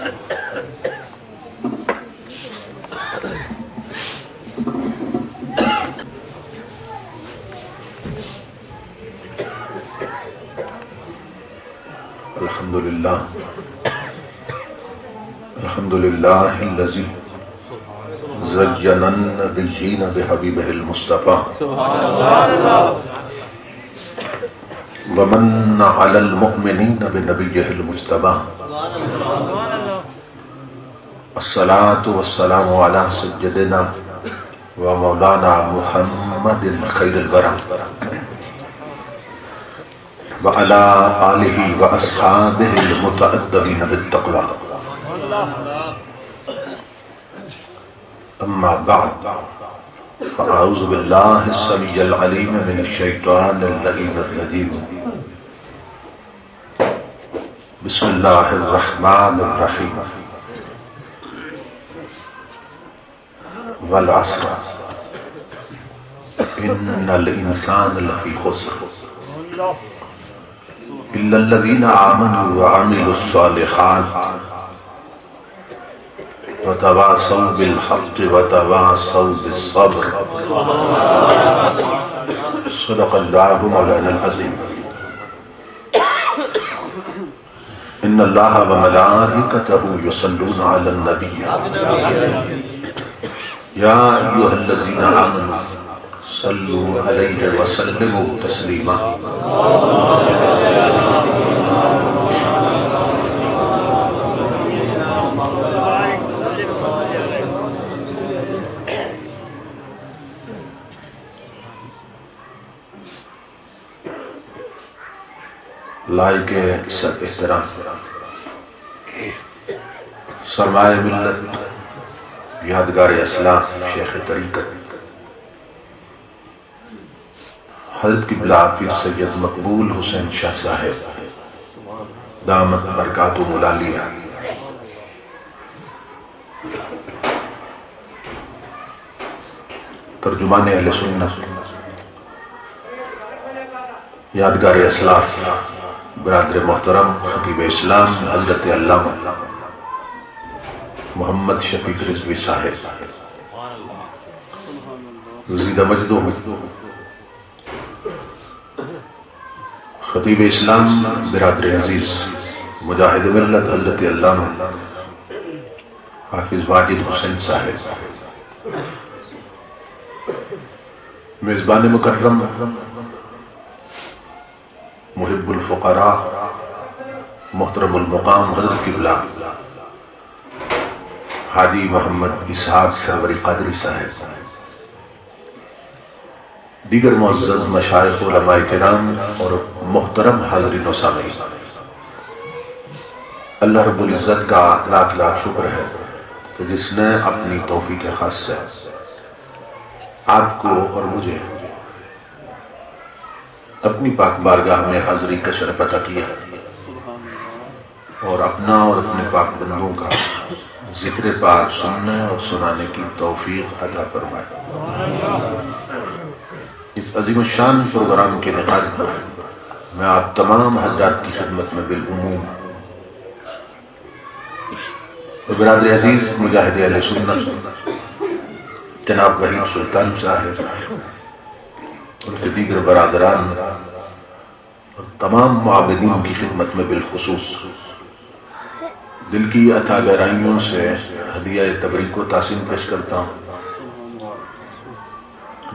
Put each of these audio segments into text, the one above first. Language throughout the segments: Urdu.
الحمد لله الذي زين النبيين بحبيبه المصطفى ومن على المؤمنين بنبيه المجتبى الصلاة والسلام على سيدنا ومولانا محمد خير الورى وعلى آله وأصحابه المتأدبين بالتقوى أما بعد فأعوذ بالله السميع العليم من الشيطان اللعين الرجيم بسم الله الرحمن الرحيم والعصر إن الإنسان لفي خسر إلا الذين آمنوا وعملوا الصالحات وتواصوا بالحق وتواصوا بالصبر صدق الله مولانا العظيم إن الله وملائكته يصلون على النبي يا أيها الذين آمنوا صلوا عليه وسلموا تسليما لائق سب احترام سرمایہ ملت یادگار اسلاف شیخ طریقت حضرت قبلہ پیر سید مقبول حسین شاہ صاحب دامت برکاتہ ملالیہ ترجمان اہل سنت یادگار اسلاف برادر محترم خطیب اسلام حضرت علامہ محمد شفیق رضوی صاحب زیدہ مجدو خطیب اسلام برادر عزیز مجاہد ملت حضرت علامہ حافظ واجد حسین صاحب میزبان مکرم محب الفقراء محترم المقام حضرت قبلہ حاجی محمد اسحاق سروری قادری صاحب دیگر معزز مشائخ علماء کرام اور محترم حاضرین و سامعین، اللہ رب العزت کا لاکھ لاکھ شکر ہے کہ جس نے اپنی توفیق خاص سے آپ کو اور مجھے اپنی پاک بارگاہ میں حاضری کا شرف عطا کیا اور اپنا اور اپنے پاک بندوں کا ذکر پاک سننے اور سنانے کی توفیق عطا فرمائے۔ اس عظیم الشان پروگرام کے نتائج پر میں آپ تمام حضرات کی خدمت میں بالعموم برادر عزیز مجاہد اہل سنت جناب وحید سلطان صاحب اور دیگر برادران اور تمام معابدین کی خدمت میں بالخصوص دل کی عطا گہرائیوں سے ہدیہ تبریک و تحسین پیش کرتا ہوں۔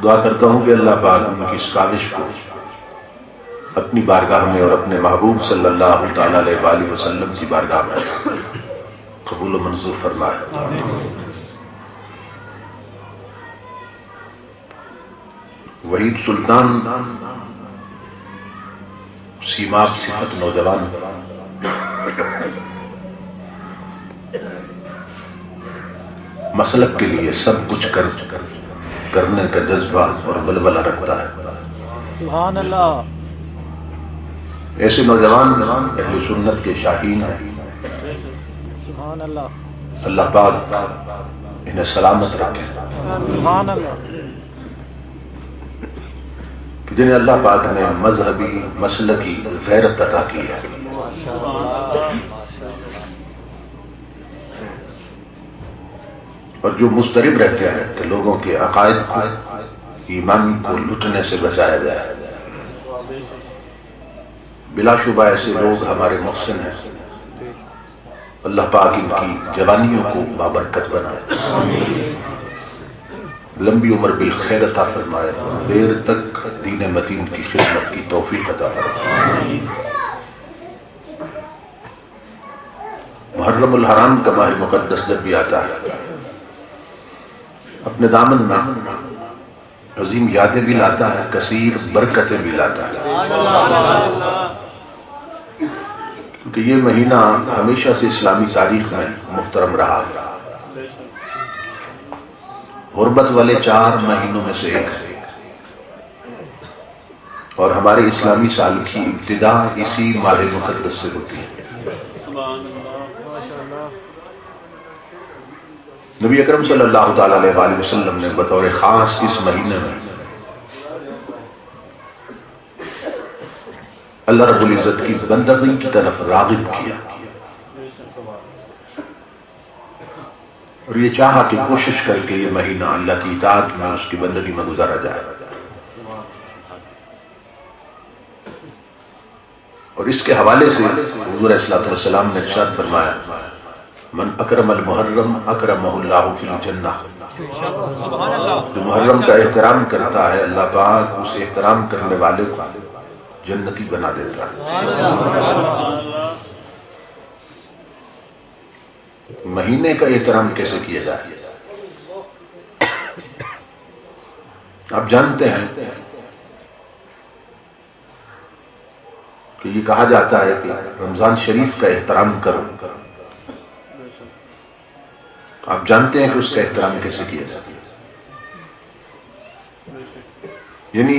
دعا کرتا ہوں کہ اللہ پاک ان کی اس کاوش کو اپنی بارگاہ میں اور اپنے محبوب صلی اللہ تعالیٰ علیہ وآلہ وسلم کی بارگاہ میں قبول و منظور فرمائے۔ وحید سلطان سیماب صفت نوجوان، مسلک کے لیے سب کچھ کرنے کا جذبہ اور ولولہ رکھتا ہے۔ سبحان اللہ۔ ایسے نوجوان اہل سنت کے شاہین ہیں، سبحان اللہ۔ اللہ پاک انہیں سلامت رکھے، سبحان اللہ۔ جنہیں اللہ پاک نے مذہبی مسلکی غیرت عطا کی ہے۔ اور جو مضطرب رہتے ہیں کہ لوگوں کے عقائد کو، ایمان کو لٹنے سے بچایا جائے. بلا شبہ ایسے لوگ ہمارے محسن ہیں. اللہ پاک ان کی جوانیوں کو بابرکت بنائے، لمبی عمر بالخیر عطا فرمائے، دیر تک دین متین کی خدمت کی توفیق عطا فرمائے. محرم الحرام کا ماہ مقدس جب بھی آتا ہے اپنے دامن میں عظیم یادیں بھی لاتا ہے، کثیر برکتیں بھی لاتا ہے. کیونکہ یہ مہینہ ہمیشہ سے اسلامی تاریخ میں محترم رہا ہے. غربت والے 4 مہینوں میں سے ایک ہے، اور ہمارے اسلامی سال کی ابتدا اسی ماہ مقدس سے ہوتی ہے. نبی اکرم صلی اللہ تعالی علیہ وآلہ وسلم نے بطور خاص اس مہینے میں اللہ رب العزت کی بندگی کی طرف راغب کیا، اور یہ چاہا کہ کوشش کر کے یہ مہینہ اللہ کی اطاعت میں، اس کی بندگی میں گزارا جائے. اور اس کے حوالے سے حضور صلی اللہ علیہ وسلم نے ارشاد فرمایا، من اکرم المحرم اکرمہ اللہ فی الجنہ. جو محرم کا احترام کرتا ہے اللہ پاک اسے احترام کرنے والے کو جنتی بنا دیتا ہے. مہینے کا احترام کیسے کیا جائے؟ آپ جانتے ہیں کہ یہ کہا جاتا ہے کہ رمضان شریف کا احترام کرو. آپ جانتے ہیں کہ اس کا احترام کیسے کیا جاتا ہے؟ یعنی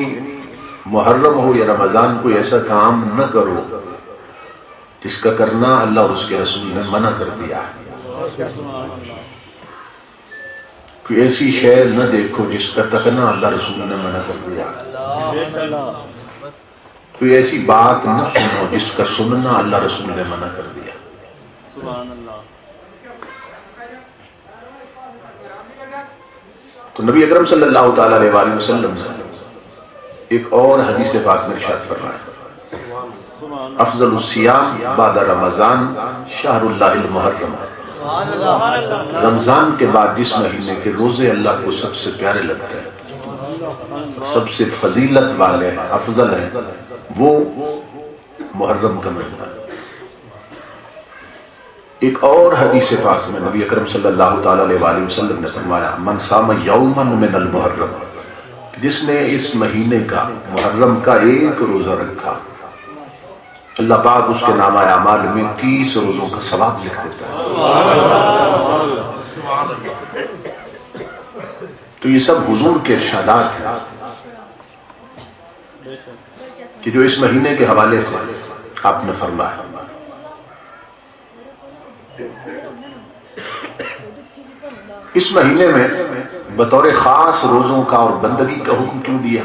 محرم ہو یا رمضان کوئی ایسا کام نہ کرو جس کا کرنا اللہ اور اس کے رسول نے منع کر دیا ہے. کوئی ایسی شے نہ دیکھو جس کا تکنا اللہ رسول نے منع کر دیا ہے. کوئی ایسی بات نہ سنو جس کا سننا اللہ رسول نے منع کر دیا. تو نبی اکرم صلی اللہ تعالی علیہ وآلہ وسلم نے ایک اور حدیث پاک میں ارشاد فرمایا، افضل الصیام بعد رمضان شہر اللہ المحرم. رمضان کے بعد جس مہینے کے روزے اللہ کو سب سے پیارے لگتے ہیں، سب سے فضیلت والے ہیں، افضل ہیں، وہ محرم کا مہینہ. ایک اور حدیث پاک میں نبی اکرم صلی اللہ تعالی علیہ وآلہ وسلم نے فرمایا، من صام یوما من المحرم، جس نے اس مہینے کا، محرم کا ایک روزہ رکھا، اللہ پاک اس کے نامہ اعمال میں 30 روزوں کا ثواب لکھ دیتا ہے. تو یہ سب حضور کے ارشادات ہیں کہ جو اس مہینے کے حوالے سے آپ نے فرمایا. اس مہینے میں بطور خاص روزوں کا اور بندگی کا حکم کیوں دیا؟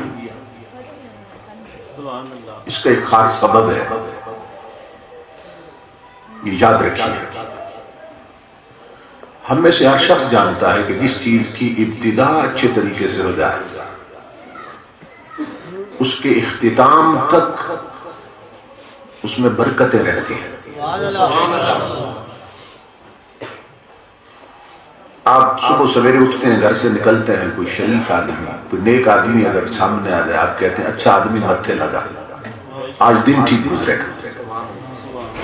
اس کا ایک خاص سبب ہے، یہ یاد رکھیے. ہم میں سے ہر شخص جانتا ہے کہ جس چیز کی ابتدا اچھے طریقے سے ہو جائے اس کے اختتام تک اس میں برکتیں رہتی ہیں. آپ صبح سویرے اٹھتے ہیں، گھر سے نکلتے ہیں، کوئی شریف آدمی، کوئی نیک آدمی اگر سامنے آ جائے، آپ کہتے ہیں اچھا آدمی متھے لگا، آج دن ٹھیک گزرے گا.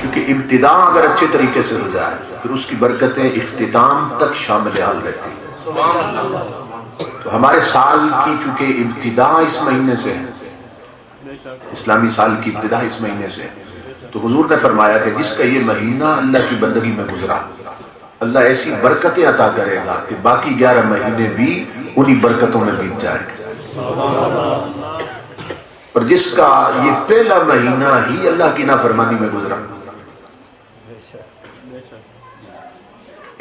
کیونکہ ابتدا اگر اچھے طریقے سے ہو جائے پھر اس کی برکتیں اختتام تک شامل حال رہتی ہیں. تو ہمارے سال کی چونکہ ابتدا اس مہینے سے ہے، اسلامی سال کی ابتدا اس مہینے سے ہے، تو حضور نے فرمایا کہ جس کا یہ مہینہ اللہ کی بندگی میں گزرا، اللہ ایسی برکتیں عطا کرے گا کہ باقی 11 مہینے بھی انہی برکتوں میں بیت جائیں گے. اور جس کا یہ پہلا مہینہ ہی اللہ کی نافرمانی میں گزرا،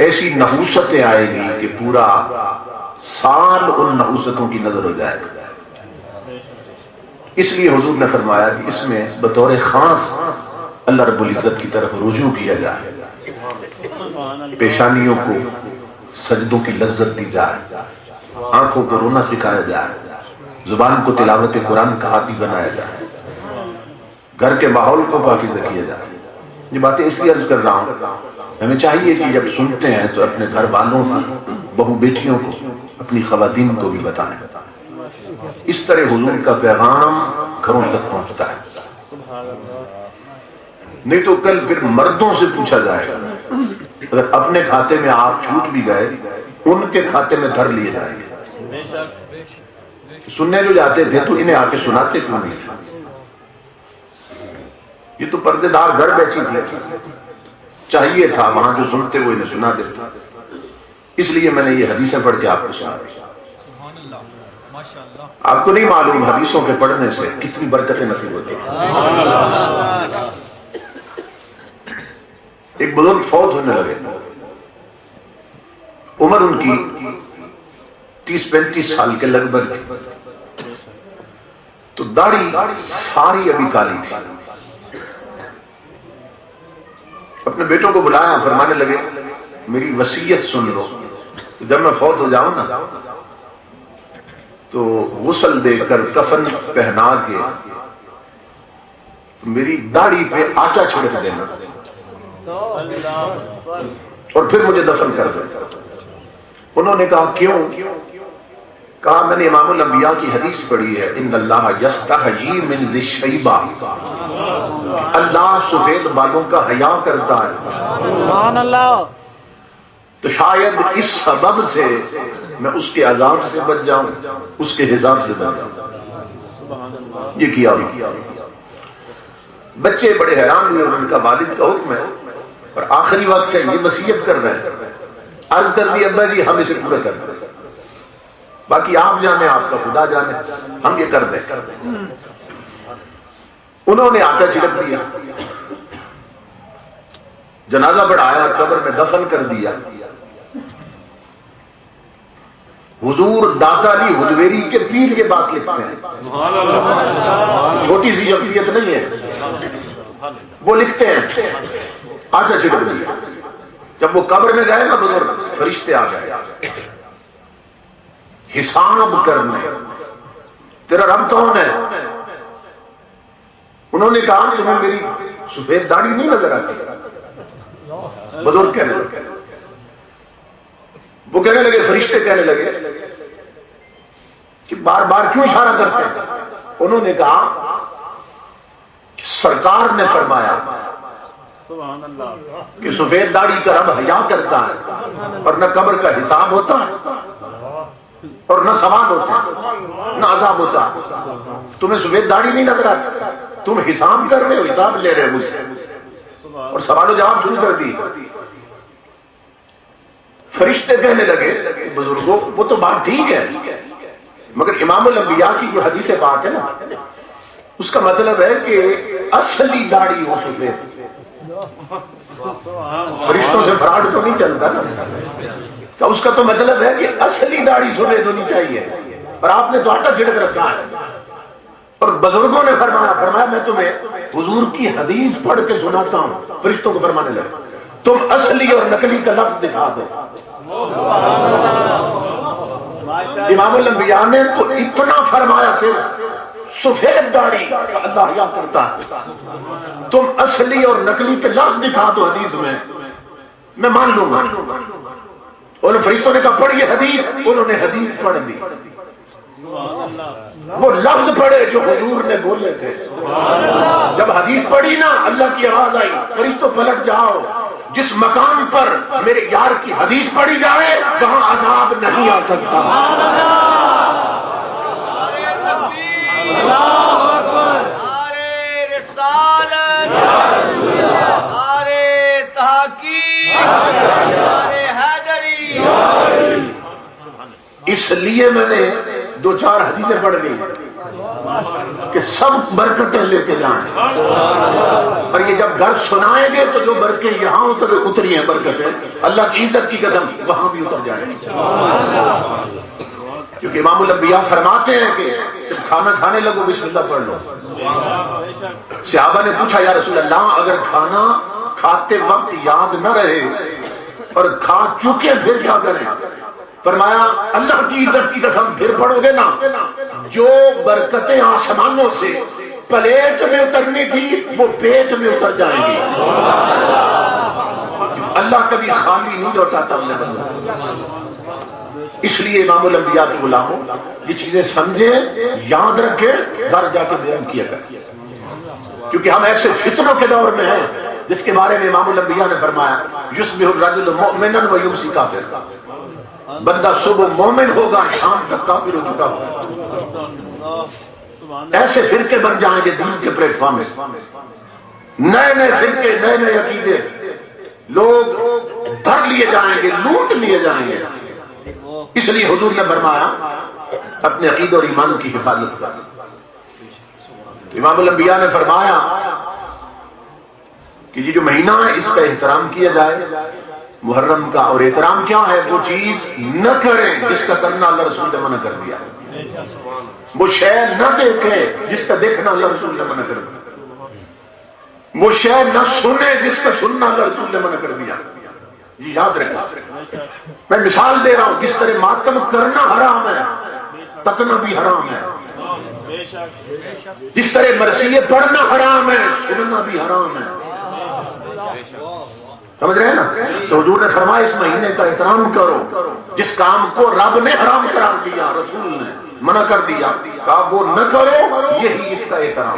ایسی نحوستیں آئے گی کہ پورا سال ان نحوستوں کی نظر ہو جائے گا. اس لیے حضور نے فرمایا کہ اس میں بطور خاص اللہ رب العزت کی طرف رجوع کیا جائے، پیشانیوں کو سجدوں کی لذت دی جائے، آنکھوں کو رونا سکھایا جائے، زبان کو تلاوت قرآن کا عادی بنایا جائے، گھر کے ماحول کو پاکیزہ کیا جائے۔ یہ باتیں اس لیے عرض کر رہا ہوں، ہمیں چاہیے کہ جب سنتے ہیں تو اپنے گھر والوں کو، بہو بیٹیوں کو، اپنی خواتین کو بھی بتائیں۔ اس طرح حضور کا پیغام گھروں تک پہنچتا ہے، نہیں تو کل پھر مردوں سے پوچھا جائے گا، اگر اپنے کھاتے میں آپ چھوٹ بھی گئے ان کے کھاتے میں دھر لیے جائیں گے۔ سننے جو جاتے تھے تو انہیں آ کے سناتے کیوں نہیں تھے؟ یہ تو پردے دار گھر بیٹھی تھی، چاہیے تھا وہاں جو سنتے وہ انہیں سنا دیتا۔ اس لیے میں نے یہ حدیثیں پڑھ کے آپ کو سنا دی۔ آپ کو نہیں معلوم حدیثوں کے پڑھنے سے کتنی برکتیں نصیب ہوتی ہیں۔ ایک بزرگ فوت ہونے لگے، عمر ان کی 30-35 سال کے لگ بھگ تھی، تو داڑھی ساری ابھی کالی تھی۔ اپنے بیٹوں کو بلایا، فرمانے لگے میری وصیت سن لو، جب میں فوت ہو جاؤں نا تو غسل دے کر کفن پہنا کے میری داڑھی پہ آٹا چھڑک دینا اور پھر مجھے دفن کر دیں۔ انہوں نے کہا کیوں؟ کہا میں نے امام الانبیاء کی حدیث پڑھی ہے، ان اللہ یستحیی من ذی الشیبہ، اللہ سفید بالوں کا حیا کرتا ہے، سبحان اللہ۔ تو شاید اس سبب سے میں اس کے عذاب سے بچ جاؤں، اس کے حساب سے بچ جاؤں۔ یہ کیا بچے بڑے حیران ہوئے، ان کا والد کا حکم ہے اور آخری وقت ہے، یہ وصیت کر رہے ہیں۔ عرض کر دی ابا جی ہم اسے پورا کر دیں، باقی آپ جانے، آپ کا خدا جانے، ہم یہ کر دیں۔ انہوں نے آٹا چھڑک دیا، جنازہ بڑھایا، قبر میں دفن کر دیا۔ حضور داتا علی حجویری کے پیر کے بات لکھتے ہیں، چھوٹی سی شخصیت نہیں ہے، وہ لکھتے ہیں آٹا چھڑک دیا۔ جب وہ قبر میں گئے نا بزرگ، فرشتے آ گئے حساب کرنے، تیرا رب کون ہے؟ انہوں نے کہا تمہیں میری سفید داڑھی نہیں نظر آتی؟ بزرگ کہنے لگے، وہ کہنے لگے، فرشتے کہنے لگے کہ بار بار کیوں اشارہ کرتے ہیں؟ انہوں نے کہا کہ سرکار نے فرمایا سبحان اللہ کہ سفید داڑھی کا رب حیا کرتا ہے، اور نہ قبر کا حساب ہوتا اور نہ سوال ہوتا نہ عذاب ہوتا۔ تمہیں سفید داڑھی نہیں نظر آتی، تم حساب کر رہے ہو، حساب لے رہے ہو مجھ سے، اور سوال و جواب شروع کر دی۔ فرشتے کہنے لگے بزرگوں وہ تو بات ٹھیک ہے، مگر امام الانبیاء کی جو حدیث پاک ہے نا، اس کا مطلب ہے کہ اصلی داڑھی ہو سفید۔ فرشتوں سے فراڈ تو نہیں چلتا نا، تو اس کا تو مطلب ہے کہ اصلی داڑھی سفید ہونی چاہیے، اور آپ نے تو آٹا چھڑک رکھا ہے۔ اور بزرگوں نے فرمایا میں تمہیں حضور کی حدیث پڑھ کے سناتا ہوں۔ فرشتوں کو فرمانے لگے تم اصلی اور نقلی کا لفظ دکھا دو۔ امام الانبیاء نے تو اتنا فرمایا، صرف سفید داڑھی اللہ حیا کرتا ہے، تم اصلی اور نقلی کے لفظ دکھا دو حدیث میں مان لوں گا۔ انہوں فرشتوں نے کہا پڑھیے حدیث، انہوں نے حدیث پڑھ دی، وہ لفظ پڑھے جو حضور نے بولے تھے۔ جب حدیث پڑھی نا، اللہ کی آواز آئی، فرشتوں پلٹ جاؤ، جس مقام پر میرے یار کی حدیث پڑھی جائے وہاں عذاب نہیں آ سکتا۔ اس لیے میں نے 2-4 حدیثیں پڑھ لی کہ سب برکتیں لے کے جائیں، اور یہ جب گھر سنائیں گے تو جو برکتیں یہاں اتری ہیں، برکتیں اللہ کی عزت کی قسم وہاں بھی اتر جائیں گی۔ کیونکہ امام الانبیاء فرماتے ہیں کہ کھانا کھانے لگو بسم اللہ پڑھ لو۔ صحابہ نے پوچھا یا رسول اللہ اگر کھانا کھاتے وقت یاد نہ رہے اور کھا چکے پھر کیا کریں؟ فرمایا اللہ کی عزت کی قسم پھر پڑھو گے نا، جو برکتیں آسمانوں سے پلیٹ میں اترنی تھی وہ پیٹ میں اتر جائیں گی۔ اللہ کبھی خالی نہیں لوٹاتا اپنے بندوں۔ اس لیے امام الانبیاء کے غلاموں یہ چیزیں سمجھیں، یاد رکھیں، گھر جا کے بیان کیا کریں، کیونکہ ہم ایسے فتنوں کے دور میں ہیں جس کے بارے میں امام الانبیاء نے فرمایا یصبح الرجل مؤمنا ویمسی کافرا، بندہ صبح مومن ہوگا شام تک کافر ہو چکا ہوگا۔ ایسے فرقے بن جائیں گے دین کے پلیٹ فارم میں، نئے نئے فرقے، نئے نئے عقیدے، لوگ دھر لیے جائیں گے، لوٹ لیے جائیں گے۔ اس لیے حضور نے فرمایا اپنے عقیدے اور ایمان کی حفاظت کر۔ امام الانبیاء نے فرمایا کہ یہ جو مہینہ ہے اس کا احترام کیا جائے، محرم کا، اور احترام کیا ہے؟ وہ چیز نہ کریں جس کا کرنا اللہ رسول نے منع کر دیا، وہ شے نہ دیکھیں جس کا دیکھنا اللہ رسول نے منع کر دیا، وہ شے نہ سنیں جس کا سننا اللہ رسول نے منع کر دیا۔ یہ یاد رکھنا۔ میں مثال دے رہا ہوں، جس طرح ماتم کرنا حرام ہے تکنا بھی حرام ہے، جس طرح مرثیے پڑھنا حرام ہے سننا بھی حرام ہے۔ سمجھ رہے ہیں نا؟ تو حضور نے فرمایا اس مہینے کا احترام کرو، جس کام کو رب نے حرام قرار دیا رسول نے منع کر دیا، کہا وہ نہ کرو، یہی اس کا احترام۔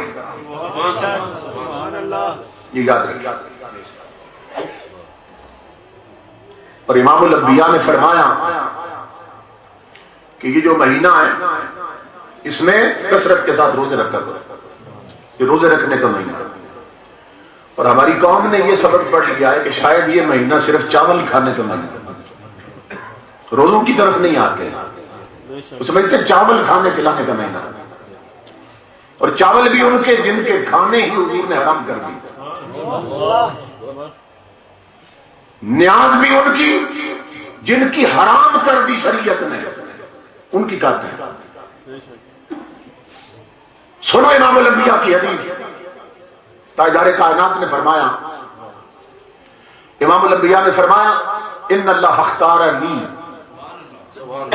یہ یاد رکھیں۔ اور امام الانبیاء نے فرمایا کہ یہ جو مہینہ ہے اس میں کثرت کے ساتھ روزے رکھا کرو، یہ روزے رکھنے کا مہینہ ہے۔ اور ہماری قوم نے یہ سبق پڑھ لیا ہے کہ شاید یہ مہینہ صرف چاول کھانے کا مہینہ ہے، روزوں کی طرف نہیں آتے، وہ سمجھتے ہیں چاول کھانے کھلانے کا مہینہ ہے، اور چاول بھی ان کے جن کے کھانے ہی حضور نے حرام کر دی، نیاز بھی ان کی جن کی حرام کر دی شریعت نے، ان کی کھاتے ہیں۔ سنو امام الانبیاء کی حدیث، تاجدار کائنات نے فرمایا، امام الانبیاء نے فرمایا ان اللہ اختارنی،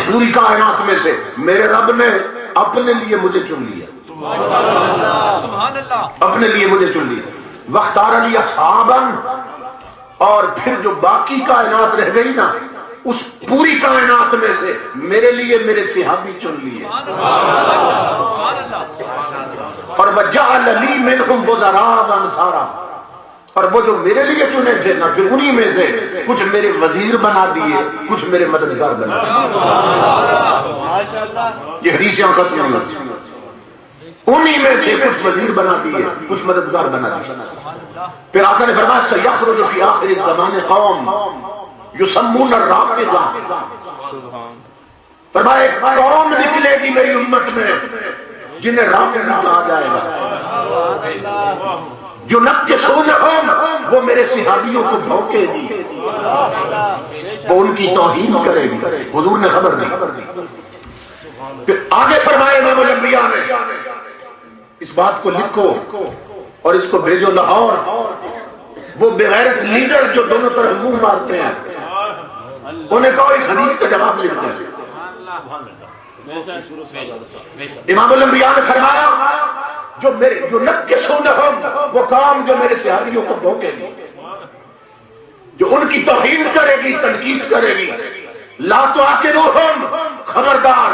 پوری کائنات میں سے میرے رب نے اپنے لیے مجھے چن لیا، اپنے لیے مجھے چن لیا، واختارنی اصحابا، اور پھر جو باقی کائنات رہ گئی نا اس پوری کائنات میں سے میرے لیے میرے صحابی چن لیے، اور وجعل لی منہم وزراء وانصارا، اور وہ جو میرے لیے چنے تھے نا پھر انہی میں سے کچھ میرے وزیر بنا دیے، کچھ میرے مددگار بنا دیے۔ یہ حدیث یہاں ختم نہیں ہوتی، انہی میں سے کچھ وزیر بنا دیے، کچھ مددگار بنا دیے۔ پھر آقا نے فرمایا سیخرج فی آخر الزمان قوم یسمون الرافضہ، فرمایا ایک قوم نکلے گی میری امت میں جنہیں رافضی کہا جائے گا، جو نکسونہم، وہ میرے صحابیوں کو بھوکے گی، وہ ان کی توہین کرے گی، حضور نے خبر دی۔ پھر آگے فرمائے امام الانبیاء نے اس بات کو لکھو اور اس کو بھیجو لاہور، وہ بغیرت لیڈر جو دونوں طرف منہ مارتے ہیں انہیں کہو اس حدیث کا جواب لکھ دیں۔ امام الانبیاء نے فرمایا جو نکسونہم، وہ کام جو میرے صحابیوں کو بھوکے گی، جو ان کی توہین کرے گی، تنقیص کرے گی، لا تؤکلوہم، خبردار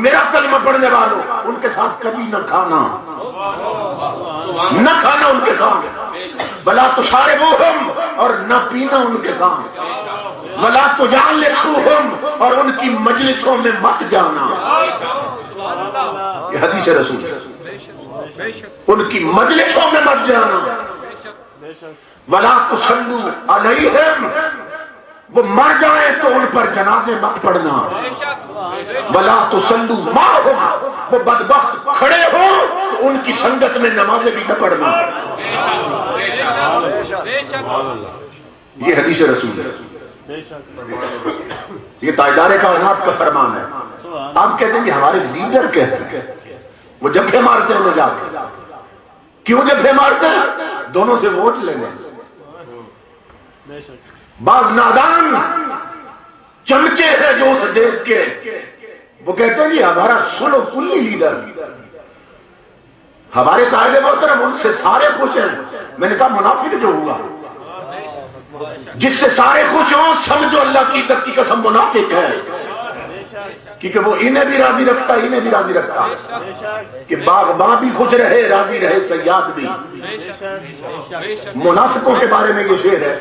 میرا کلمہ پڑھنے والوں ان کے ساتھ کبھی نہ کھانا، نہ کھانا ان کے ساتھ، ولا تشاربوہم، اور نہ پینا ان کے ساتھ، ولا تجالسوہم، اور ان کی مجلسوں میں مت جانا۔ یہ حدیث رسول ہے، ان کی مجلسوں میں مت جانا۔ ولا تصلوا علیہم، وہ مر جائیں تو ان پر جنازے مت پڑھنا۔ ولا تصلوا معہم، وہ بدبخت کھڑے ہو تو ان کی سنگت میں نمازیں بھی نہ پڑھنا۔ یہ حدیث رسول ہے، یہ تاجدار کائنات کا فرمان ہے۔ آپ کہتے ہیں کہ ہمارے لیڈر کہتے ہیں، وہ جبھے مارتے ہیں جا کے، کیوں جبھے مارتے ہیں؟ دونوں سے ووٹ لینے۔ بعض نادان چمچے ہیں جو اسے دیکھ کے وہ کہتے ہیں جی ہمارا سلو کلی لیڈر، ہمارے قائد محترم ان سے سارے خوش ہیں۔ میں نے کہا منافق جو ہوا جس سے سارے خوش ہوں سمجھو اللہ کی عزت کی قسم منافق ہے، کیونکہ وہ انہیں بھی راضی رکھتا انہیں بھی راضی رکھتا کہ باغباں بھی خوش رہے راضی رہے صیاد بھی۔ منافقوں کے بارے میں یہ شعر ہے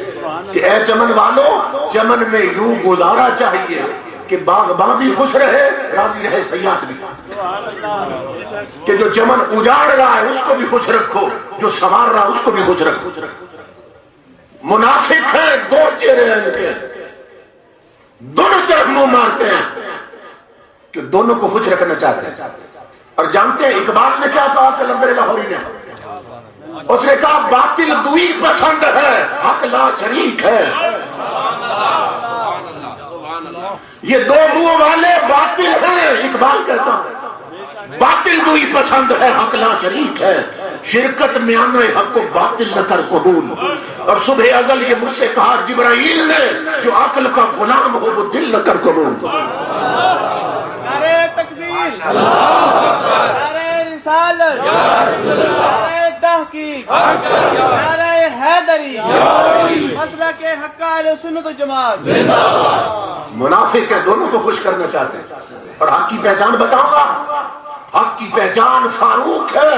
کہ اے چمن والو چمن میں یوں گزارا چاہیے کہ باغباں بھی خوش رہے راضی رہے صیاد بھی، کہ جو چمن اجاڑ رہا ہے اس کو بھی خوش رکھو، جو سنوار رہا ہے اس کو بھی خوش رکھو۔ منافق ہیں، دو چہرے ہیں ان کے، دونوں طرف منہ مارتے ہیں کہ دونوں کو خوش رکھنا چاہتے ہیں۔ اور جانتے ہیں اقبال نے کیا کہا قلندر لاہوری نے؟ اس نے کہا باطل دوئی پسند ہے حق لا شریک ہے۔ یہ دو منہ والے باطل ہیں، اقبال کہتا ہے باطل دوئی پسند ہے حق لا شریک ہے، شرکت میں آنا حق کو باطل نہ کر قبول۔ اور صبح ازل یہ مجھ سے کہا جبرائیل نے جو عقل کا غلام ہو وہ دل نہ کر قبول۔ نعرہ تکبیر، نعرہ رسالت، نعرہ تحقیق، نعرہ حیدری، مسلک حق اہل سنت و جماعت۔ منافق ہیں، دونوں کو خوش کرنا چاہتے ہیں۔ اور حق کی پہچان بتاؤں گا، حق کی پہچان فاروق ہے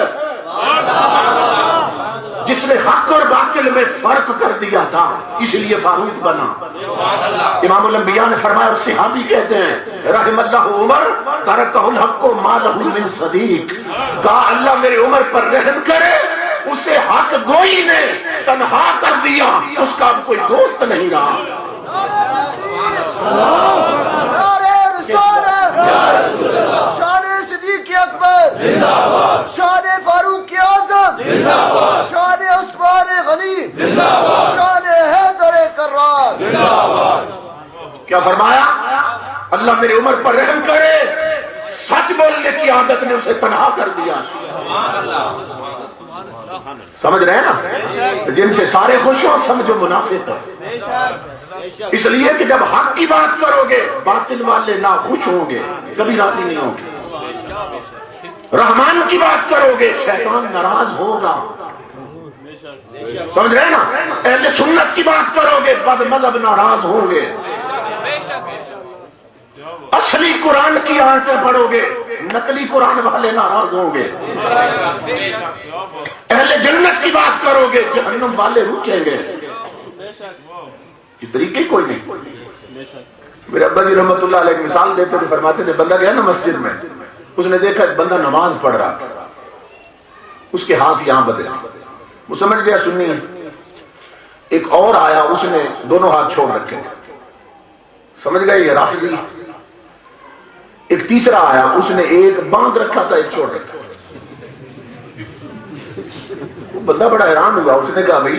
جس نے حق اور باطل میں فرق کر دیا تھا، اس لیے فاروق بنا۔ امام الانبیاء نے فرمایا، اور صحابی کہتے ہیں رحم اللہ عمر ترکہ الحق ما لہ من صدیق، کہا اللہ میرے عمر پر رحم کرے، اسے حق گوئی نے تنہا کر دیا، اس کا اب کوئی دوست نہیں رہا۔ شان صدیق اکبر زندہ باد، شان فاروق اعظم زندہ باد، شان عثمان غنی زندہ باد، شان حیدر کرار زندہ باد۔ کیا فرمایا؟ اللہ میری عمر پر رحم کرے، سچ بولنے کی عادت نے اسے تنہا کر دیا۔ سمجھ رہے ہیں نا؟ جن سے سارے خوش ہوں سمجھو منافق ہے۔ اس لیے کہ جب حق کی بات کرو گے باطل والے ناخوش ہوں گے، کبھی راضی نہیں ہوں گے۔ رحمان کی بات کرو گے شیطان ناراض ہوگا۔ سمجھ رہے نا؟ اہل سنت کی بات کرو گے بد مذہب ناراض ہوں گے۔ اصلی قرآن کی آیتیں پڑھو گے نقلی قرآن والے ناراض ہوں گے۔ اہل جنت کی بات کرو گے جہنم والے روٹیں گے۔ یہ طریقے کوئی نہیں۔ میرے ابا جی رحمت اللہ علیہ مثال دیتے تھے، فرماتے تھے بندہ گیا نا مسجد میں، اس نے دیکھا ایک بندہ نماز پڑھ رہا تھا، اس کے ہاتھ یہاں بدے، وہ سمجھ گیا سنی ہے۔ ایک اور آیا، اس نے دونوں ہاتھ چھوڑ رکھے تھے، سمجھ گئے یہ رافضی۔ ایک تیسرا آیا، اس نے ایک باندھ رکھا تھا ایک چھوڑ رکھا تھا۔ وہ بندہ بڑا حیران ہوا، اس نے کہا بھائی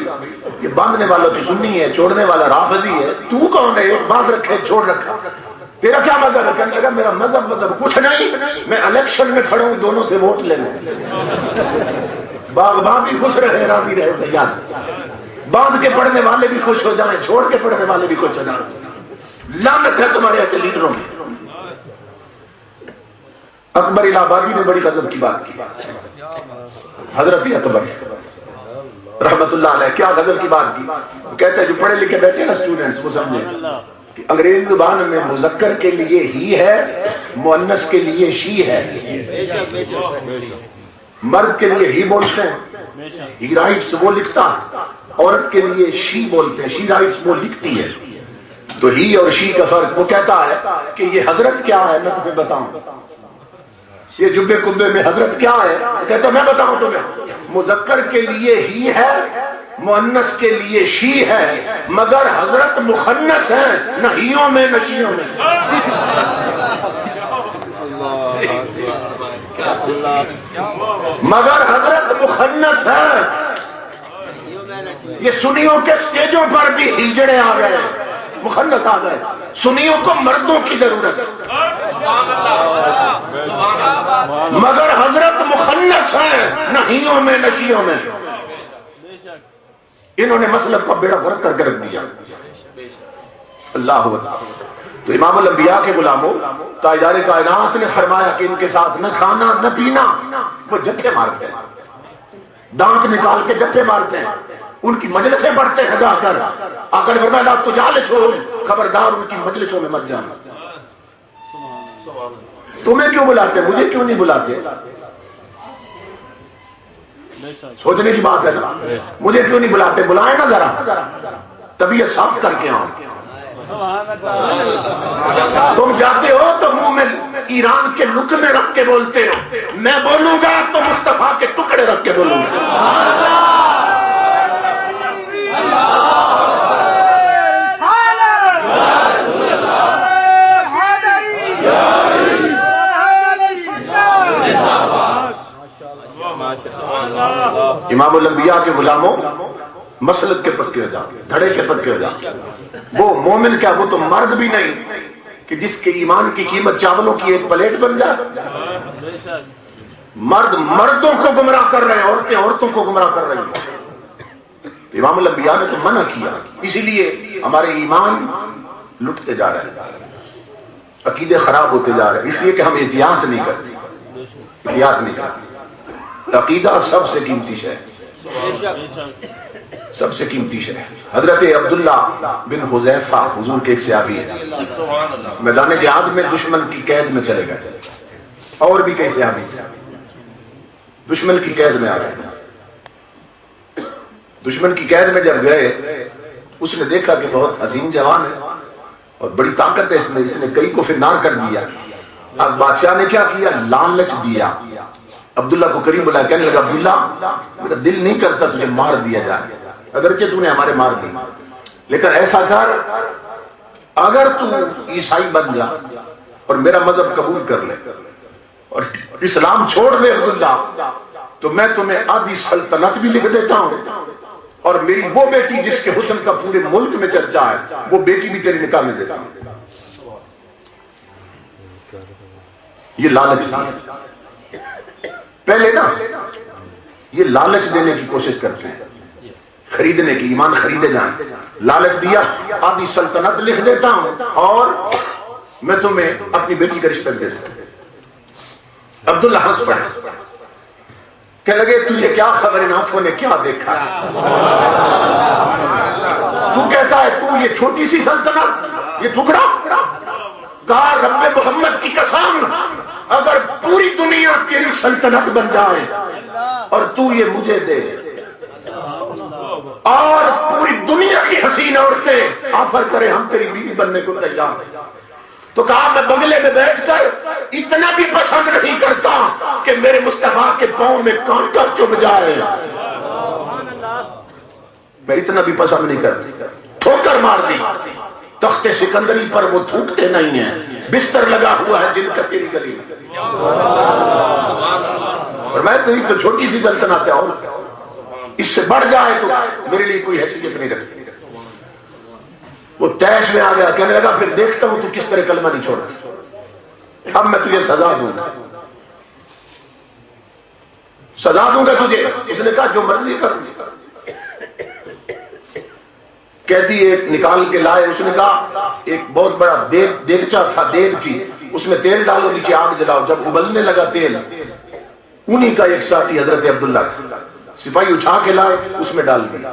یہ باندھنے والا تو سنی ہے، چھوڑنے والا رافضی ہے، تو کون ہے؟ ایک باندھ رکھے ایک چھوڑ رکھا، تیرا کیا مذہب ہے؟ کہنے لگا میرا مذہب کچھ نہیں، میں الیکشن میں کھڑا ہوں دونوں سے ووٹ لینے۔ باغباں بھی خوش رہے راضی رہے سیاد، باندھ کے پڑھنے والے بھی خوش ہو جائیں، چھوڑ کے پڑھنے والے بھی خوش ہو جائیں۔ لعنت ہے تمہارے ایسے لیڈروں میں۔ اکبر الہ آبادی نے بڑی غضب کی بات کی، حضرت اکبر رحمت اللہ علیہ کیا غضب کی بات کی۔ وہ کہتے ہیں جو پڑھے لکھے بیٹھے نا اسٹوڈنٹس وہ سمجھے کہ انگریزی زبان میں مذکر کے لیے ہی ہے، مؤنث کے لیے شی ہے۔ مرد کے لیے ہی بولتے ہیں، ہی رائٹس وہ لکھتا، عورت کے لیے شی بولتے ہیں، شی رائٹس وہ لکھتی ہے۔ تو ہی اور شی کا فرق، وہ کہتا ہے کہ یہ حضرت کیا ہے میں تمہیں بتاؤں، یہ جبے کبے میں حضرت کیا ہے؟ کہتا میں بتاؤں تمہیں، مذکر کے لیے ہی ہے، مؤنث کے لیے شی ہے، مگر حضرت مخنث ہے، نہ ہیوں میں نہ شیوں میں۔ مگر حضرت مخنث ہے۔ یہ سنیوں کے سٹیجوں پر بھی ہجڑے آ گئے، مخنث آ گئے۔ سنیوں کو مردوں کی ضرورت ہے، مگر حضرت مخنث ہے، نہ ہیوں میں نہ شیوں میں۔ انہوں نے مسلک کا بیڑا غرق کر کے رکھ دیا۔ اللہ اکبر. تو امام الانبیاء کے غلاموں تاجدار کائنات نے فرمایا کہ ان کے ساتھ نہ کھانا نہ پینا. وہ جھپے مارتے ہیں, دانت نکال کے جھپے مارتے ہیں, ان کی مجلسیں پڑھتے ہیں جا کر. آقا نے فرمایا لا تجالسوہم, خبردار ان کی مجلسوں میں مت جانا. تمہیں کیوں بلاتے, مجھے کیوں نہیں بلاتے؟ سوچنے کی بات ہے نا, مجھے کیوں نہیں بلاتے؟ بلائیں نا ذرا, طبیعت صاف کر کے آؤ. تم جاتے ہو تو منہ میں ایران کے لقمے رکھ کے بولتے ہو, میں بولوں گا تو مصطفیٰ کے ٹکڑے رکھ کے بولوں گا. امام الانبیاء کے غلاموں مسلک کے پکے ہو جا, دھڑے کے پکے ہو جا. وہ مومن کیا, وہ تو مرد بھی نہیں کہ جس کے ایمان کی قیمت چاولوں کی ایک پلیٹ بن جائے. مرد مردوں کو گمراہ کر رہے ہیں, عورتیں عورتوں کو گمراہ کر رہی ہیں. امام الانبیاء نے تو منع کیا, اسی لیے ہمارے ایمان لٹتے جا رہے ہیں, عقیدے خراب ہوتے جا رہے ہیں, اس لیے کہ ہم احتیاط نہیں کرتے, احتیاط نہیں کرتے. عقیدہ سب سے قیمتی شے ہے, سب سے قیمتی شے ہے. حضرت عبداللہ بن حذیفہ حضور کے ایک صحابی ہیں, میدان جہاد میں دشمن کی قید میں چلے گئے, اور بھی کئی صحابی دشمن کی قید میں آ گئے. دشمن کی قید میں جب گئے, اس نے دیکھا کہ بہت حسین جوان ہے اور بڑی طاقت ہے اس نے کئی کو فنار کر دیا. اب بادشاہ نے کیا کیا, لالچ دیا. عبداللہ کو قریب بلایا, کہنے لگا عبداللہ میرا دل نہیں کرتا تجھے مار دیا جائے, اگرچہ تو نے ہمارے مار دی, لیکن ایسا کر اگر تو عیسائی بن جا اور میرا مذہب قبول کر لے اور اسلام چھوڑ دے عبداللہ, تو میں تمہیں آدھی سلطنت بھی لکھ دیتا ہوں, اور میری وہ بیٹی جس کے حسن کا پورے ملک میں چرچا ہے, وہ بیٹی بھی تیری نکاح میں دیتا ہوں. یہ لالچ پہلے نا, یہ لالچ دینے کی کوشش کرتے ہیں, خریدنے کی, ایمان خریدے جائیں. لالچ دیا, آدھی سلطنت لکھ دیتا ہوں اور میں تمہیں اپنی بیٹی کا رشتہ دیتا ہوں. عبداللہ ہنس پڑے, کہنے لگے تجھے کیا خبر, ان آنکھوں نے کیا دیکھا, تو کہتا ہے تو یہ چھوٹی سی سلطنت, یہ ٹکڑا. کہا رب محمد کی قسم, اگر پوری دنیا تیری سلطنت بن جائے اور تو یہ مجھے دے, اور پوری دنیا کی حسین عورتیں آفر کرے ہم تیری بیوی بننے کو تیار ہیں, تو کہا میں بنگلے میں بیٹھ کر اتنا بھی پسند نہیں کرتا کہ میرے مصطفیٰ کے پاؤں میں کانٹا چبھ جائے, میں اتنا بھی پسند نہیں کرتا. ٹھوکر مار دی. تخت سکندری پر وہ تھوکتے نہیں ہیں, بستر لگا ہوا ہے جن کا تیری گلی میں, اور میں تو چھوٹی سی سلطنت ہے, اور اس سے بڑھ جائے تو میرے لیے کوئی حیثیت نہیں رکھتی. وہ تیش میں آ گیا, کہنے لگا پھر دیکھتا ہوں تو کس طرح کلمہ نہیں چھوڑتی, اب میں تجھے سزا دوں گا, سزا دوں گا تجھے. اس نے کہا جو مرضی کر. قیدی ایک نکال کے لائے, اس نے کہا ایک بہت بڑا دیگچا تھا, دیگ تھی, اس میں تیل ڈالو, نیچے آگ جلاؤ. جب ابلنے لگا تیل, انہی کا ایک ساتھی حضرت عبداللہ کا سپاہی اٹھا کے لائے, اس میں ڈال دیا,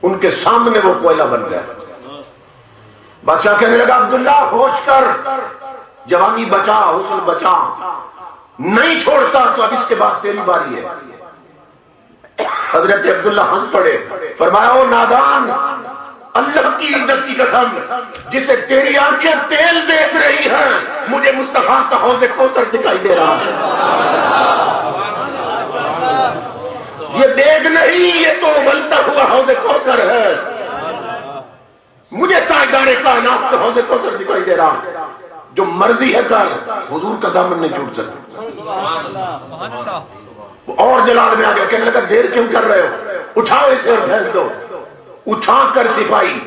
ان کے سامنے وہ کوئلہ بن گیا. بادشاہ کہنے لگا عبداللہ ہوش کر, جوانی بچا, حسن بچا, نہیں چھوڑتا تو اب اس کے بعد تیری باری ہے. حضرت عبداللہ ہنس پڑے, فرمایا او نادان, اللہ کی عزت کی قسم, جسے تیری آنکھیں تیل دیکھ رہی ہیں, مجھے مصطفیٰ کا حوض کوثر دکھائی دے رہا ہے. یہ دیکھ نہیں, یہ تو ابلتا ہوا حوض کوثر ہے. مجھے تاجدار کائنات کا حوض کوثر دکھائی دے رہا ہے. جو مرضی ہے کر, حضور کا دامن نہیں چھوٹ سکتا. اور جلال میں آ گیا, کہنے لگا دیر کیوں کر رہے ہو, اٹھاؤ اسے اور پھینک دو. اٹھا کر سپاہی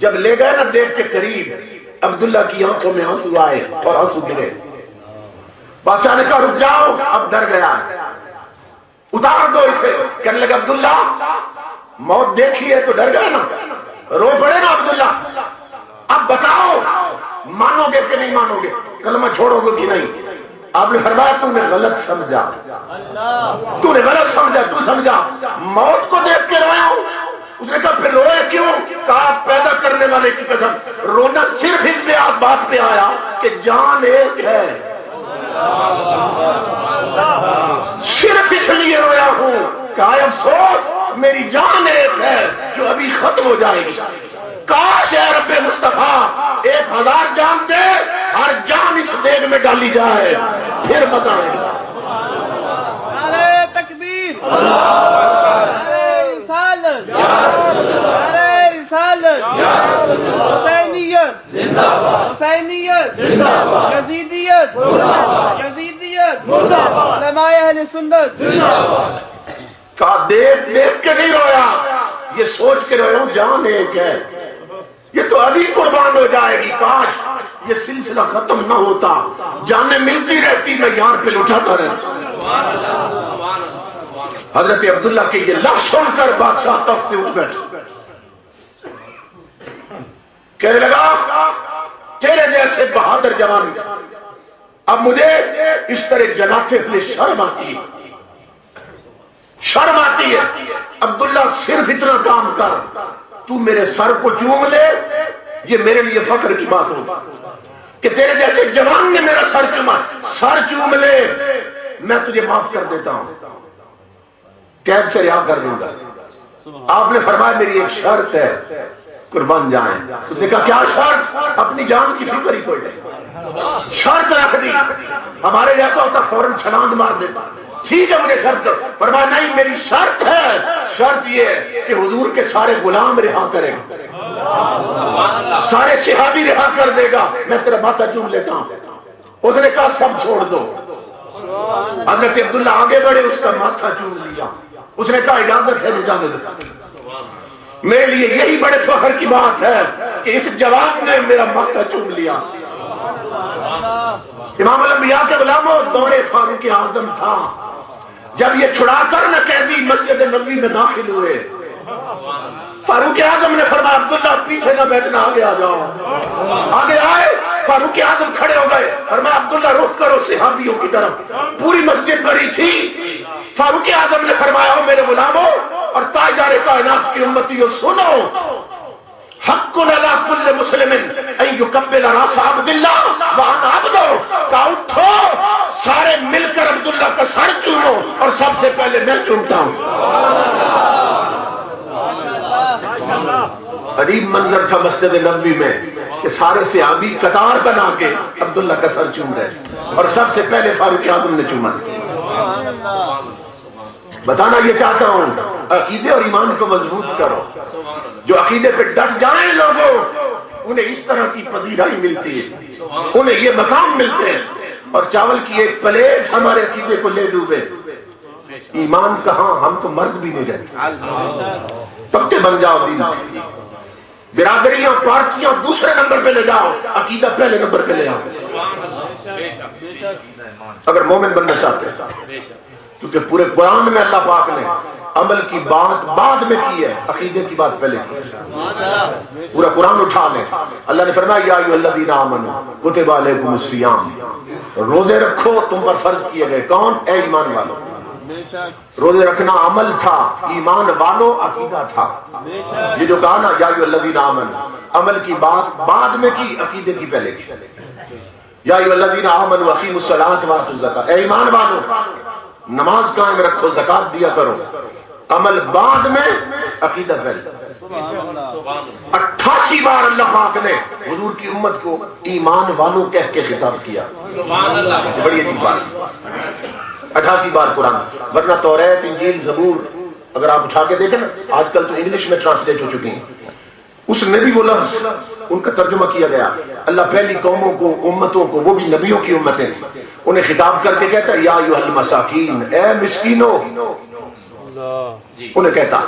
جب لے گئے نا دیکھ کے قریب, عبداللہ کی آنکھوں میں آنسو آئے اور آنسو گرے. بادشاہ نے کہا رک جاؤ, اب ڈر گیا, اتار دو اسے. کہنے لگا عبداللہ موت دیکھی ہے تو ڈر گیا نا, رو پڑے نا عبداللہ, اب اب بتاؤ مانو گے کہ نہیں مانو گے، کلمہ چھوڑو گے کہ نہیں؟ آپ نے فرمایا تو نے غلط سمجھا، تو نے غلط سمجھا، تو سمجھا موت کو دیکھ کے رویا ہوں۔ اس نے کہا پھر روئے کیوں؟ کہا پیدا کرنے والے کی قسم رونا صرف اس بات پہ آیا کہ جان ایک ہے، صرف اس لیے رویا ہوں کہ آئے افسوس میری جان ایک ہے جو ابھی ختم ہو جائے گی، کاش اے رب مصطفیٰ 1000 جان دے، ہر جان اس دیگ میں ڈالی جائے، پھر مزہ آئے گا۔ نعرہ تکبیر، نعرہ رسالت، نعرہ رسالت، حسینیت، حسینیت، یزیدیت، یزیدیت، علماء اہل سنت۔ کہا دیکھ دیکھ کے نہیں رویا، یہ سوچ کے رویا ہوں جان ایک ہے، یہ تو ابھی قربان ہو جائے گی، کاش یہ سلسلہ ختم نہ ہوتا، جانیں ملتی رہتی، میں یار پہ لٹاتا رہتا۔ حضرت عبداللہ کے یہ لفظ سن کر بادشاہ تخت سے اٹھ بیٹھا، کہنے لگا تیرے جیسے بہادر جوان اب مجھے اس طرح جلاتے ہوئے شرم آتی ہے، شرم آتی ہے۔ عبداللہ صرف اتنا کام کر، تو میرے سر کو چوم لے، یہ میرے لیے فخر کی بات ہو کہ تیرے جیسے جوان نے میرا سر چوما، سر چوم لے، میں تجھے معاف کر دیتا ہوں، قید سے رہا کر دوں گا۔ آپ نے فرمایا میری ایک شرط ہے، قربان جائیں۔ اس نے کہا کیا شرط؟ اپنی جان کی فکر ہی کوئی نہیں، شرط رکھ دی۔ ہمارے جیسا ہوتا فوراً چھلانگ مار دیتا، ٹھیک ہے مجھے شرط، فرمایا نہیں میری شرط ہے، شرط یہ ہے کہ حضور کے سارے غلام رہا کرے گا، سارے صحابی رہا کر دے گا، میں تیرا ماتھا چوم لیتا ہوں۔ اس نے کہا سب چھوڑ دو۔ حضرت عبداللہ آگے بڑھے، اس کا ماتھا چوم لیا، اس نے کہا اجازت ہے جانے دو۔ میرے لیے یہی بڑے فخر کی بات ہے کہ اس جوان نے میرا ماتھا چوم لیا۔ امام الانبیاء کے غلاموں، دور فاروق اعظم تھا، جب یہ چھڑا کر نہ قیدی مسجد نبوی میں داخل ہوئے، فاروق اعظم نے فرمایا عبداللہ پیچھے نہ بیٹھنا، آگے آ جاؤ۔ آگے آئے، فاروق اعظم کھڑے ہو گئے، فرمایا عبداللہ رخ کرو صحابیوں کی طرف۔ پوری مسجد بھری تھی، فاروق اعظم نے فرمایا ہو میرے غلاموں اور تاجدار کائنات کی امتیوں، سنو، حق علی کل مسلم ان یقبل راس عبد اللہ وانا عبدہ، کہا اٹھو سارے مل کر عبداللہ کا سر چومو، اور سب سے پہلے میں چومتا ہوں۔ عجیب منظر تھا مسجد نبوی میں کہ سارے صحابی قطار بنا کے عبداللہ کا سر چوم رہے، اور سب سے پہلے فاروق اعظم نے چوما۔ بتانا یہ چاہتا ہوں عقیدے اور ایمان کو مضبوط کرو، جو عقیدے پہ ڈٹ جائیں لوگوں انہیں اس طرح کی پذیرائی ملتی ہے، انہیں یہ مقام ملتے ہیں، اور چاول کی ایک پلیٹ ہمارے عقیدے کو لے ڈوبے، ایمان کہاں، ہم تو مرد بھی نہیں رہتے۔ پکے بن جاؤ دین، برادریاں پارٹیاں دوسرے نمبر پہ لے جاؤ، عقیدہ پہلے نمبر پہ لے آؤ اگر مومن بننا چاہتے ہیں، کیونکہ پورے قرآن میں اللہ پاک نے عمل کی بات بعد میں کی ہے، عقیدے کی بات پہلے کی ہے۔ پورا قرآن اٹھا لیں، اللہ نے فرمایا یا ایھا الذین آمنوا کتب علیکم الصیام، روزے رکھو تم پر فرض کیے گئے، کون؟ اے ایمان والو۔ روزے رکھنا عمل تھا، ایمان والو عقیدہ تھا۔ یہ جو کہا نا یا ایھا الذین آمنوا، عمل کی بات بعد میں کی، عقیدے کی پہلے کی۔ یا ایھا الذین آمنوا اقیموا الصلاۃ وآتوا الزکاۃ، اے ایمان والو نماز قائم رکھو، زکات دیا کرو، عمل بعد میں، عقیدہ پہلے۔ 88 بار اللہ پاک نے حضور کی امت کو ایمان والوں کہہ کے خطاب کیا، بڑی عجیب بات، 88 بار قرآن۔ ورنہ توریت، انجیل، زبور اگر آپ اٹھا کے دیکھیں نا، آج کل تو انگلش میں ٹرانسلیٹ ہو چکی ہیں، اس میں بھی وہ لفظ ان کا ترجمہ کیا گیا۔ اللہ پہلی قوموں کو، امتوں کو، وہ بھی نبیوں کی امتیں تھیں، انہیں خطاب کر کے کہتا ہے یا ایھا المساکین، اے مسکینوں، انہیں کہتا،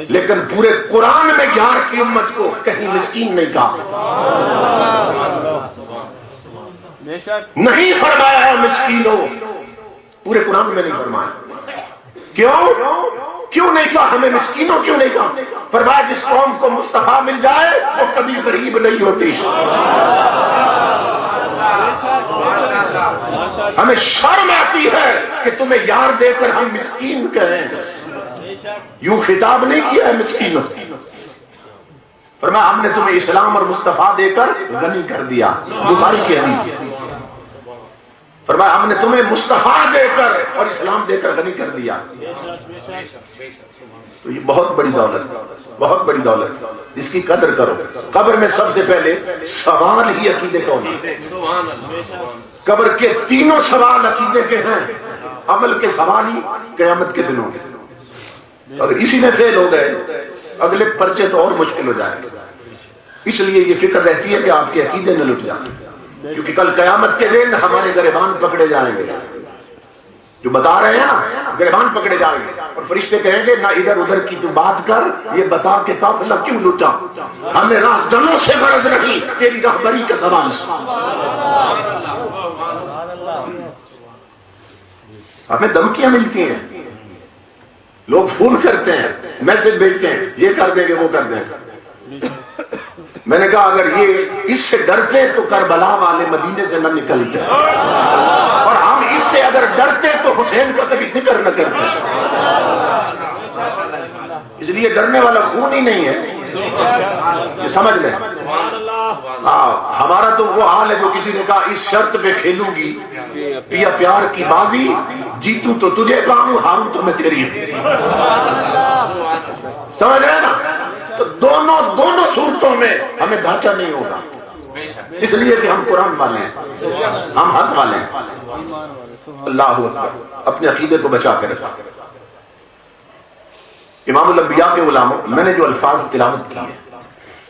لیکن پورے قرآن میں 11 کی امت کو کہیں مسکین نہیں کہا، نہیں فرمایا ہے مسکینوں، پورے قرآن میں نہیں فرمایا۔ کیوں نہیں کہا ہمیں مسکینوں کیوں نہیں کہا؟ فرمایا جس قوم کو مصطفیٰ مل جائے وہ کبھی غریب نہیں ہوتی. ہمیں شرم آتی ہے کہ تمہیں یار دے کر ہم مسکین کہیں. یوں خطاب نہیں کیا ہے مسکینوں. فرمایا ہم نے تمہیں اسلام اور مصطفیٰ دے کر غنی کر دیا. بخاری کی حدیث. فرمایا ہم نے تمہیں مصطفیٰ دے کر اور اسلام دے کر غنی کر دیا. تو یہ بہت بڑی دولت، بہت بڑی دولت، اس کی قدر کرو. قبر میں سب سے پہلے سوال ہی عقیدے کا ہونا. قبر کے تینوں سوال عقیدے کے ہیں، عمل کے سوال ہی قیامت کے دنوں میں. اگر اسی میں فیل ہو گئے اگلے پرچے تو اور مشکل ہو جائے. اس لیے یہ فکر رہتی ہے کہ آپ کے عقیدے نہ لٹ جائیں، کیونکہ کل قیامت کے دن ہمارے گریبان پکڑے جائیں گے. جو بتا رہے ہیں نا، گریبان پکڑے جائیں گے اور فرشتے کہیں گے نہ ادھر ادھر کی تو بات کر، یہ بتا کہ قافلہ کیوں لٹا. ہمیں راہ دنوں سے غرض نہیں، تیری راہبری کا سوال ہے. ہمیں دھمکیاں ملتی ہیں، لوگ فون کرتے ہیں، میسج بھیجتے ہیں، یہ کر دیں گے وہ کر دیں گے. میں نے کہا اگر یہ اس سے ڈرتے تو کربلا والے مدینے سے نہ نکلتے، اور ہم اس سے اگر ڈرتے تو حسین کا کبھی ذکر نہ کرتے. اس لیے ڈرنے والا خون ہی نہیں ہے، یہ سمجھ لیں. ہمارا تو وہ حال ہے جو کسی نے کہا اس شرط پہ کھیلوں گی پیا پیار کی بازی، جیتوں تو تجھے کہوں، ہاروں تو میں تیری. سمجھ رہے نا؟ تو دونوں صورتوں میں ہمیں ڈھانچہ نہیں ہوگا، اس لیے کہ ہم قرآن والے ہیں، ہم حق والے ہیں. اللہ اکبر. اپنے عقیدے کو بچا کے رکھا. امام الانبیاء کے غلاموں، میں نے جو الفاظ تلاوت کی ہیں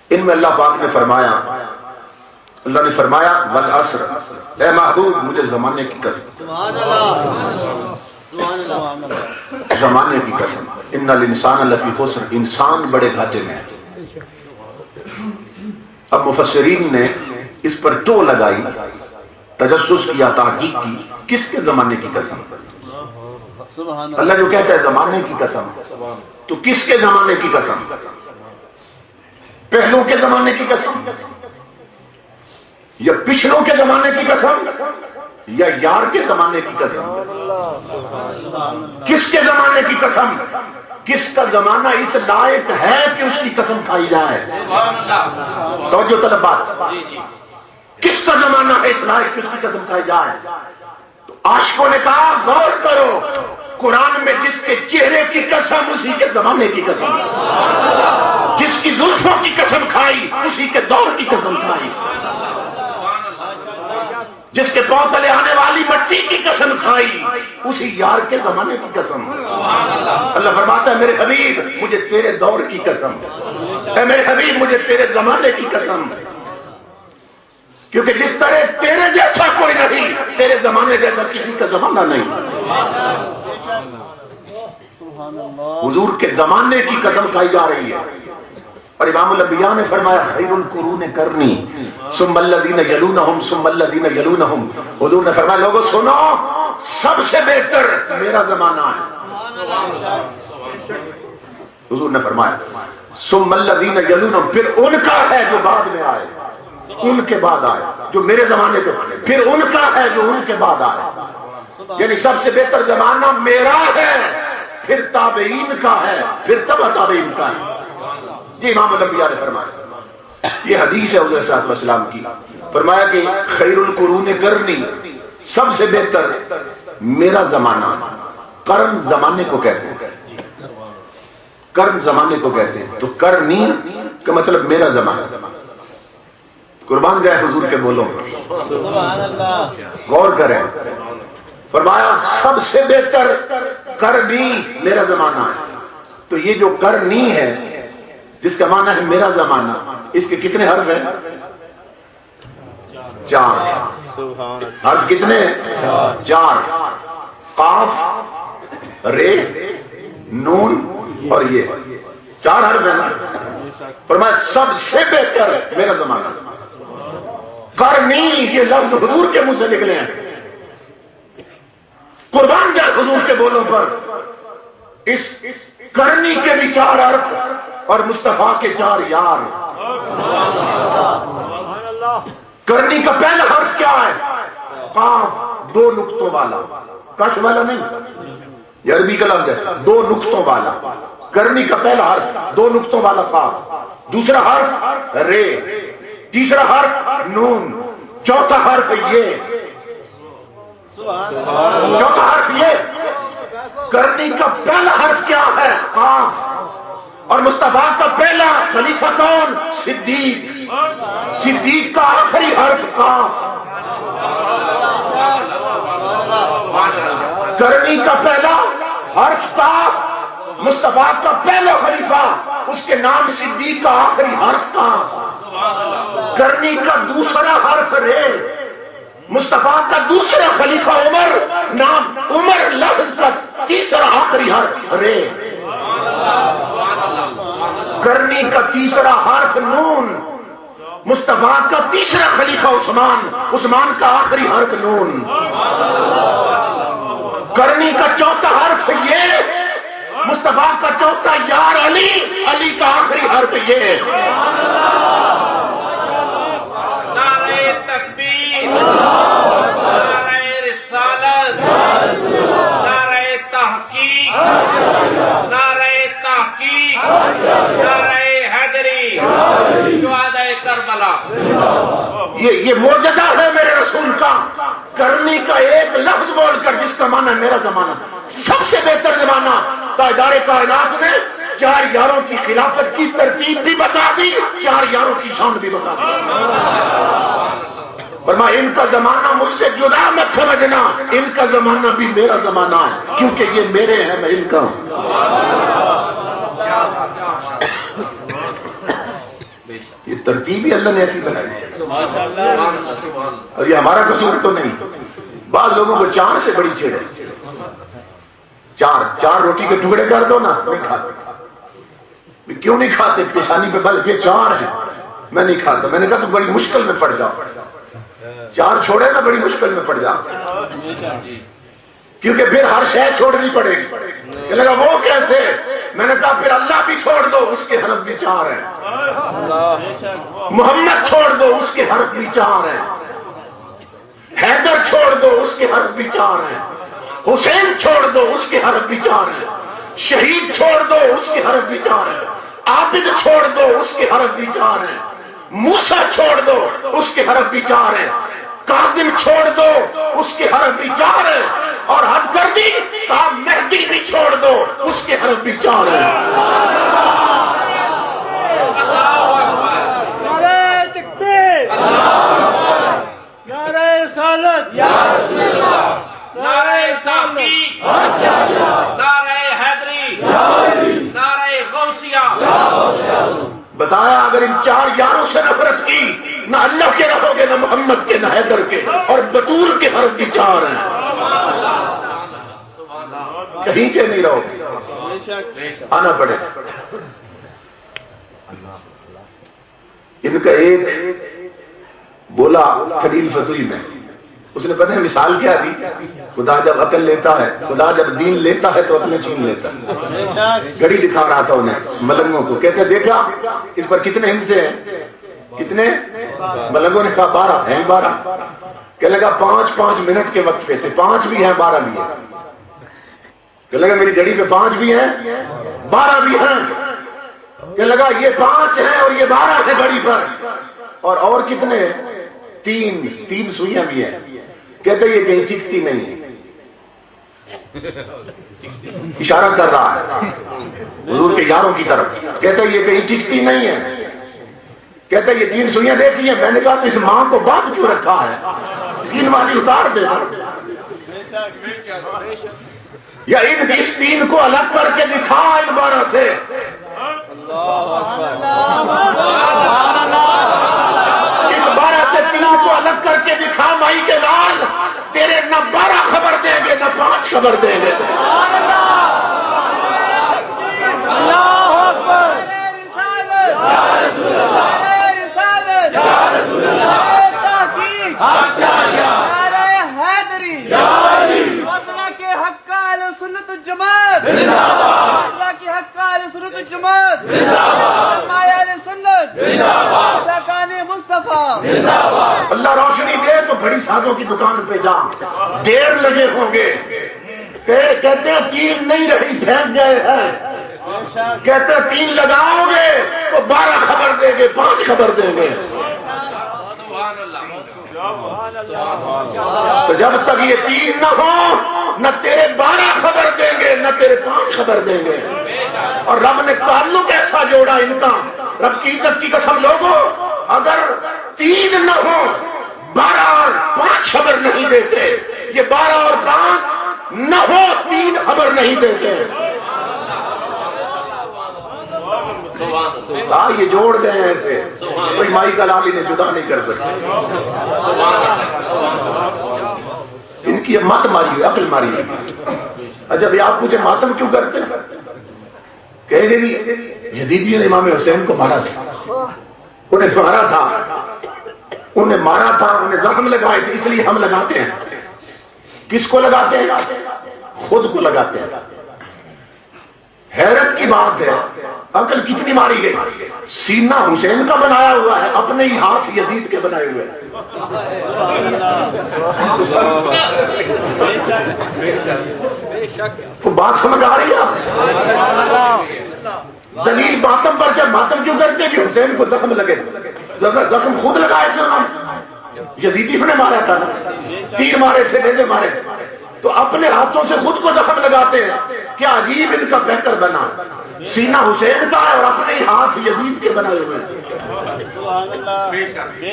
ان میں اللہ پاک نے فرمایا، اللہ نے فرمایا والعصر، اے محبوب مجھے زمانے کی قسم، زمانے کی قسم، ان الانسان لفی خسر، انسان بڑے گھاٹے میں ہے. اب مفسرین نے اس پر ٹو لگائی، تجسس کیا، تحقیق کی، کس کے زمانے کی قسم. اللہ جو کہتا ہے زمانے کی قسم، تو کس کے زمانے کی قسم؟ پہلوں کے زمانے کی قسم، یا پچھلوں کے زمانے کی قسم، یا یار کے زمانے کی قسم؟ کس کے زمانے کی قسم؟ کس کا زمانہ اس لائق ہے کہ اس کی قسم کھائی جائے؟ توجہ طلبات، کس کا زمانہ ہے اس لائق کہ اس کی قسم کھائی جائے؟ تو عاشقوں نے کہا غور کرو، قرآن میں جس کے چہرے کی قسم اسی کے زمانے کی قسم، جس کی زلفوں کی قسم کھائی اسی کے دور کی قسم کھائی، جس کے پاؤں تلے آنے والی مٹی کی قسم کھائی اسی یار کے زمانے کی قسم. اللہ فرماتا ہے میرے حبیب مجھے تیرے دور کی قسم، اے میرے حبیب مجھے تیرے زمانے کی قسم، کیونکہ جس طرح تیرے جیسا کوئی نہیں، تیرے زمانے جیسا کسی کا زمانہ نہیں. حضور کے زمانے کی قسم کھائی جا رہی ہے. اور امام الانبیاء نے فرمایا خیر القرون کرنی ثم الذین یلونہم ثم الذین یلونہم. حضور نے فرمایا لوگوں سنو، سب سے بہتر میرا زمانہ ہے. حضور نے فرمایا ثم الذین یلونہم، پھر ان کا ہے جو بعد میں آئے، ان کے بعد آئے جو میرے زمانے کے، پھر ان کا ہے جو ان کے بعد آئے. یعنی سب سے بہتر زمانہ میرا ہے، پھر تابعین کا ہے، پھر تبع تابعین کا ہے. یہ امام الانبیاء نے فرمایا. یہ حدیث ہے حضور صلی اللہ علیہ وسلم کی. فرمایا کہ خیر القرون کرنی، سب سے بہتر میرا زمانہ. قرن زمانے کو کہتے ہیں، قرن زمانے کو کہتے ہیں. تو کرنی کا مطلب میرا زمانہ. قربان جائے حضور کے بولوں پر، غور کریں. فرمایا سب سے بہتر کرنی میرا زمانہ ہے. تو یہ جو کرنی ہے جس کا معنی ہے میرا زمانہ، اس کے کتنے حرف ہیں؟ 4 حرف. کتنے؟ 4. قاف، رے، نون اور یہ 4 حرف ہیں نا. فرمایا سب سے بہتر میرا زمانہ. کرنی یہ لفظ حضور کے منہ سے نکلے ہیں. قربان جائے حضور کے بولوں پر. اس کرنی کے بھی 4 حرف اور مصطفیٰ کے 4 یار. کرنی کا پہلا حرف کیا ہے؟ قاف، 2 نقطوں والا، کش والا نہیں، یہ عربی کا لفظ ہے، 2 نقطوں والا. کرنی کا پہلا حرف 2 نقطوں والا قاف، دوسرا حرف رے، تیسرا حرف نون، چوتھا حرف یہ، چوتھا حرف یہ. کرنی کا پہلا حرف کیا ہے؟ قاف. اور مصطفیٰ کا پہلا خلیفہ کون؟ صدیق. صدیق کا آخری حرف قاف. کرنی کا پہلا حرف قاف، مصطفیٰ کا پہلا خلیفہ، اس کے نام صدیق کا آخری حرف قاف. کرنی کا دوسرا حرف رے، مصطفیٰ کا دوسرا خلیفہ عمر، نام عمر لفظ کا تیسرا آخری حرف رے. کرنی کا تیسرا حرف نون، مصطفیٰ کا تیسرا خلیفہ عثمان، عثمان کا آخری حرف نون. کرنی کا چوتھا حرف یہ، مصطفیٰ کا چوتھا یار علی، علی کا آخری حرف یہ. نعرہ تکبیر، نعرہ رسالت، نعرہ تحقیق، نعرہ تحقیق، نعرہ حیدری، شہداء کربلا. یہ معجزہ ہے میرے رسول کا. کرنی کا ایک لفظ بول کر جس کا معنی میرا زمانہ، سب سے بہتر زمانہ، تاجدار کائنات نے 4 یاروں کی خلافت کی ترتیب بھی بتا دی، 4 یاروں کی شان بھی بتا دی. فرمایا ان کا زمانہ مجھ سے جدا مت سمجھنا، ان کا زمانہ بھی میرا زمانہ ہے، کیونکہ یہ میرے ہیں، میں ان کا ہوں. یہ ترتیب ہی اللہ نے ایسی بنائی ہے. اور یہ ہمارا قصور تو نہیں. بعض لوگوں کو 4 سے بڑی چڑ ہے. 4 روٹی کے ٹکڑے کر دو نا، نہیں کھاتے. کیوں نہیں کھاتے؟ پیشانی پہ بل، یہ 4 ہیں، میں نہیں کھاتا. میں نے کہا تو بڑی مشکل میں پڑ جاؤ. 4 چھوڑے نا، بڑی مشکل میں پڑ جاؤ، کیونکہ پھر ہر شے چھوڑنی پڑے گی. کہ لگا وہ کیسے؟ میں نے کہا پھر اللہ بھی چھوڑ دو، اس کے حرف بھی 4 ہیں. محمد چھوڑ دو، اس کے حرف بھی 4 ہیں. حیدر چھوڑ دو، اس کے حرف بھی 4 ہیں. حسین چھوڑ دو، اس کے حرف بھی 4 ہیں. شہید چھوڑ دو، اس کے حرف بھی 4 ہیں. عابد چھوڑ دو، اس کے حرف بھی 4 ہیں. موسیٰ چھوڑ دو، اس کے حرف بھی 4 ہیں. کاظم چھوڑ دو، اس کے حرف بھی 4 ہیں. اور حد کر دی کہا مہدی بھی چھوڑ دو، اس کے حرف بھی 4 ہیں. نعرہ تکبیر، نعرہ رسالت، نعرہ تحقیق، نعرہ حیدری، نعرہ غوثیہ. بتایا اگر ان 4 یاروں سے نفرت کی، نہ اللہ کے رہو گے، نہ محمد کے، نہ حیدر کے، اور بطول کے حرف بھی 4 ہیں. کہیں کے نہیں رہو گے، آنا پڑے. ان کا ایک بولا خلیل فتوی میں، اس نے پتہ ہے مثال کیا دی؟ خدا جب عقل لیتا ہے، خدا جب دین لیتا ہے تو اپنے چھین لیتا ہے. گھڑی دکھا رہا تھا انہیں ملنگوں کو، کہتے دیکھا اس پر کتنے ہندسے ہیں؟ کتنے؟ ملنگوں نے کہا 12 ہیں. 12 کہنے لگا 5 منٹ کے وقفے سے 5 بھی ہیں 12 بھی ہیں. کہنے لگا میری گھڑی پہ 5 بھی ہیں 12 بھی ہیں. کہنے لگا یہ 5 ہیں اور یہ 12 ہیں گھڑی پر، اور کتنے؟ 3 سوئیاں بھی ہیں. کہتے یہ کہیں ٹکتی نہیں ہے. اشارہ کر رہا ہے حضور کے یاروں کی طرف. کہتے یہ کہیں ٹکتی نہیں ہے. کہتے یہ 3 سوئیاں دیکھی ہیں. میں نے کہا تو اس ماں کو باندھ کیوں رکھا ہے؟ 3 والی اتار دے. یا اس 3 کو الگ کر کے دکھا ان 12 سے. اس 12 سے 3 کو الگ کر کے دکھا مائی کے لال. تیرے نہ 12 خبر دیں گے نہ 5 خبر دیں گے. سنت جماعت زندہ باد. سنت الجماعت زندہ باد، علماء اہل سنت زندہ باد، شاکان مصطفیٰ زندہ باد۔ اللہ روشنی دے تو بڑی سازوں کی دکان پہ جا، دیر لگے ہوں گے، کہتے ہیں 3 نہیں رہی پھینک گئے ہیں، کہتے ہیں 3 لگاؤ گے تو 12 خبر دیں گے، 5 خبر دیں گے۔ سبحان اللہ۔ تو جب تک یہ 3 نہ ہو، نہ تیرے 12 خبر دیں گے نہ تیرے 5 خبر دیں گے۔ اور رب نے تعلق ایسا جوڑا ان کا، رب کی عزت کی قسم لوگوں، اگر 3 نہ ہو 12 اور 5 خبر نہیں دیتے، یہ 12 اور 5 نہ ہو 3 خبر نہیں دیتے۔ یہ جوڑ گئے ہیں ایسے، کوئی مائی کلام انہیں جدا نہیں کر سکتے۔ ان کی مت ماری ہوئی، عقل ماری ہوئی۔ اچھا بھی آپ پوچھے ماتم کیوں کرتے ہیں؟ کہے گے یزیدیوں نے امام حسین کو مارا تھا، انہیں مارا تھا، انہیں زخم لگائے تھے، اس لیے ہم لگاتے ہیں۔ کس کو لگاتے ہیں؟ خود کو لگاتے ہیں۔ حیرت کی بات ہے، عقل کتنی ماری گئی۔ سینہ حسین کا بنایا ہوا ہے، اپنے ہی ہاتھ یزید کے بنائے ہوئے ہیں۔ تو بات سمجھ آ رہی ہے آپ؟ دلیل ماتم پر کیا؟ ماتم کیوں کرتے ہیں کہ حسین کو زخم لگے؟ زخم خود لگائے تھے انہوں نے، یزیدی نے مارا تھا نا، تیر مارے تھے، نیزے مارے تھے، تو اپنے ہاتھوں سے خود کو زخم لگاتے ہیں۔ کیا عجیب ان کا بہتر بنا، سینہ حسین کا ہے اور اپنے ہی ہاتھ یزید کے بنائے ہوئے ہیں۔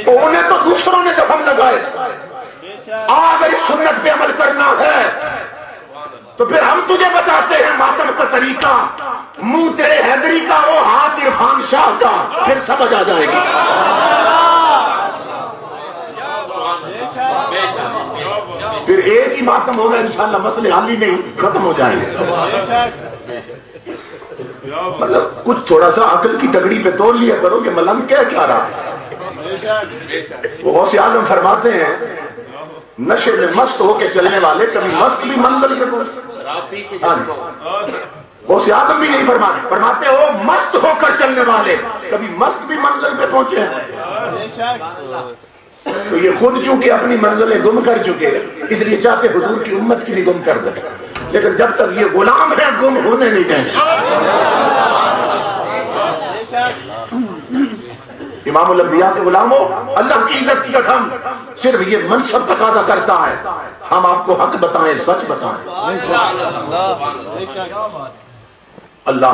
تو انہیں تو دوسروں نے زخم لگائے تھے۔ اگر اس سنت پہ عمل کرنا ہے تو پھر ہم تجھے بتاتے ہیں ماتم کا طریقہ، منہ تیرے حیدری کا ہو، ہاتھ عرفان شاہ کا، پھر سمجھ آ جائے گی۔ پھر ایک ہی ماتم ہوگا انشاءاللہ، مسئلے حل ہی نہیں، ختم ہو جائیں گے۔ مطلب کچھ تھوڑا سا عقل کی تگڑی پہ تول لیا کرو کہ ملنگ کیا رہا ہے۔ وہ غوث اعظم فرماتے ہیں نشے میں مست ہو کے چلنے والے کبھی مست بھی منزل پہ پہنچے۔ غوث اعظم بھی یہی فرماتے ہو مست ہو کر چلنے والے کبھی مست بھی منزل پہ پہنچے ہیں۔ تو یہ خود چونکہ اپنی منزلیں گم کر چکے، اس لیے چاہتے حضور کی امت کی بھی گم کر دیں، لیکن جب تک یہ غلام ہیں گم ہونے نہیں دیں گے۔ امام الانبیاء کے غلاموں، اللہ کی عزت کی قسم، صرف یہ منصب تقاضا کرتا ہے ہم آپ کو حق بتائیں، سچ بتائیں۔ اللہ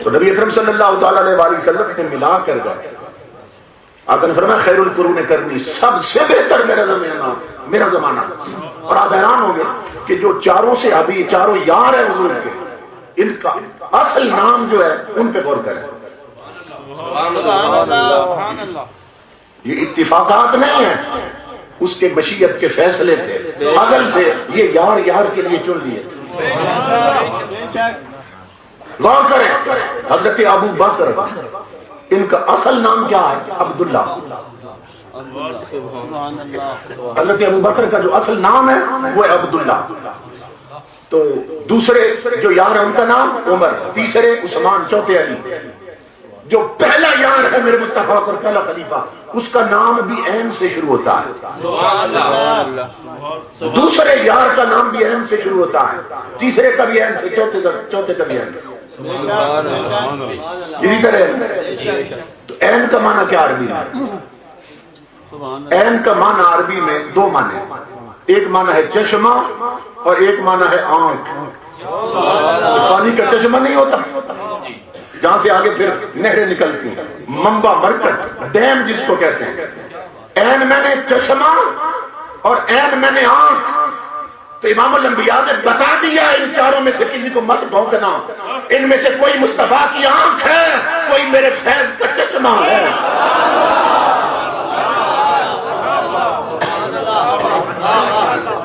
تو نبی اکرم صلی اللہ تعالی علیہ وسلم نے ملا کر گئے۔ آقا نے فرمایا خیر القرون کرنی، سب سے بہتر میرا زمانہ۔ اور آپ حیران ہوں گے کہ جو چاروں سے ابھی چاروں یار ہیں حضور کے، ان کا اصل نام جو ہے ان پہ غور کریں۔ یہ اتفاقات نہیں ہیں، اس کے مشیت کے فیصلے تھے، ازل سے یہ یار کے لیے چن لیے تھے۔ غور کریں، حضرت ابو بکر، ان کا اصل نام کیا ہے؟ عبداللہ۔ حضرت ابو بکر کا جو اصل نام ہے وہ ہے عبداللہ۔ تو دوسرے جو یار ہے ان کا نام عمر، تیسرے عثمان، چوتھے علی۔ جو پہلا یار ہے میرے مصطفیٰ اور پہلا خلیفہ، اس کا نام بھی عین سے شروع ہوتا ہے۔ دوسرے یار کا نام بھی عین سے شروع ہوتا ہے، تیسرے کا بھی عین سے، چوتھے کا بھی عین سے۔ اسی طرح تو عین کا معنی کیا عربی میں؟ عین کا معنی عربی میں 2 معنی، ایک معنی ہے چشمہ اور ایک معنی ہے آنکھ۔ پانی کا چشمہ نہیں ہوتا جہاں سے آگے پھر نہریں نکلتی ہیں، منبع، مرکز، ڈیم جس کو کہتے ہیں۔ عین میں نے چشمہ اور عین میں نے آنکھ۔ تو امام الانبیاء نے بتا دیا ان چاروں میں سے کسی کو مت بھونکنا، ان میں سے کوئی مصطفیٰ کی آنکھ ہے، کوئی میرے فیض کا چشمہ ہے۔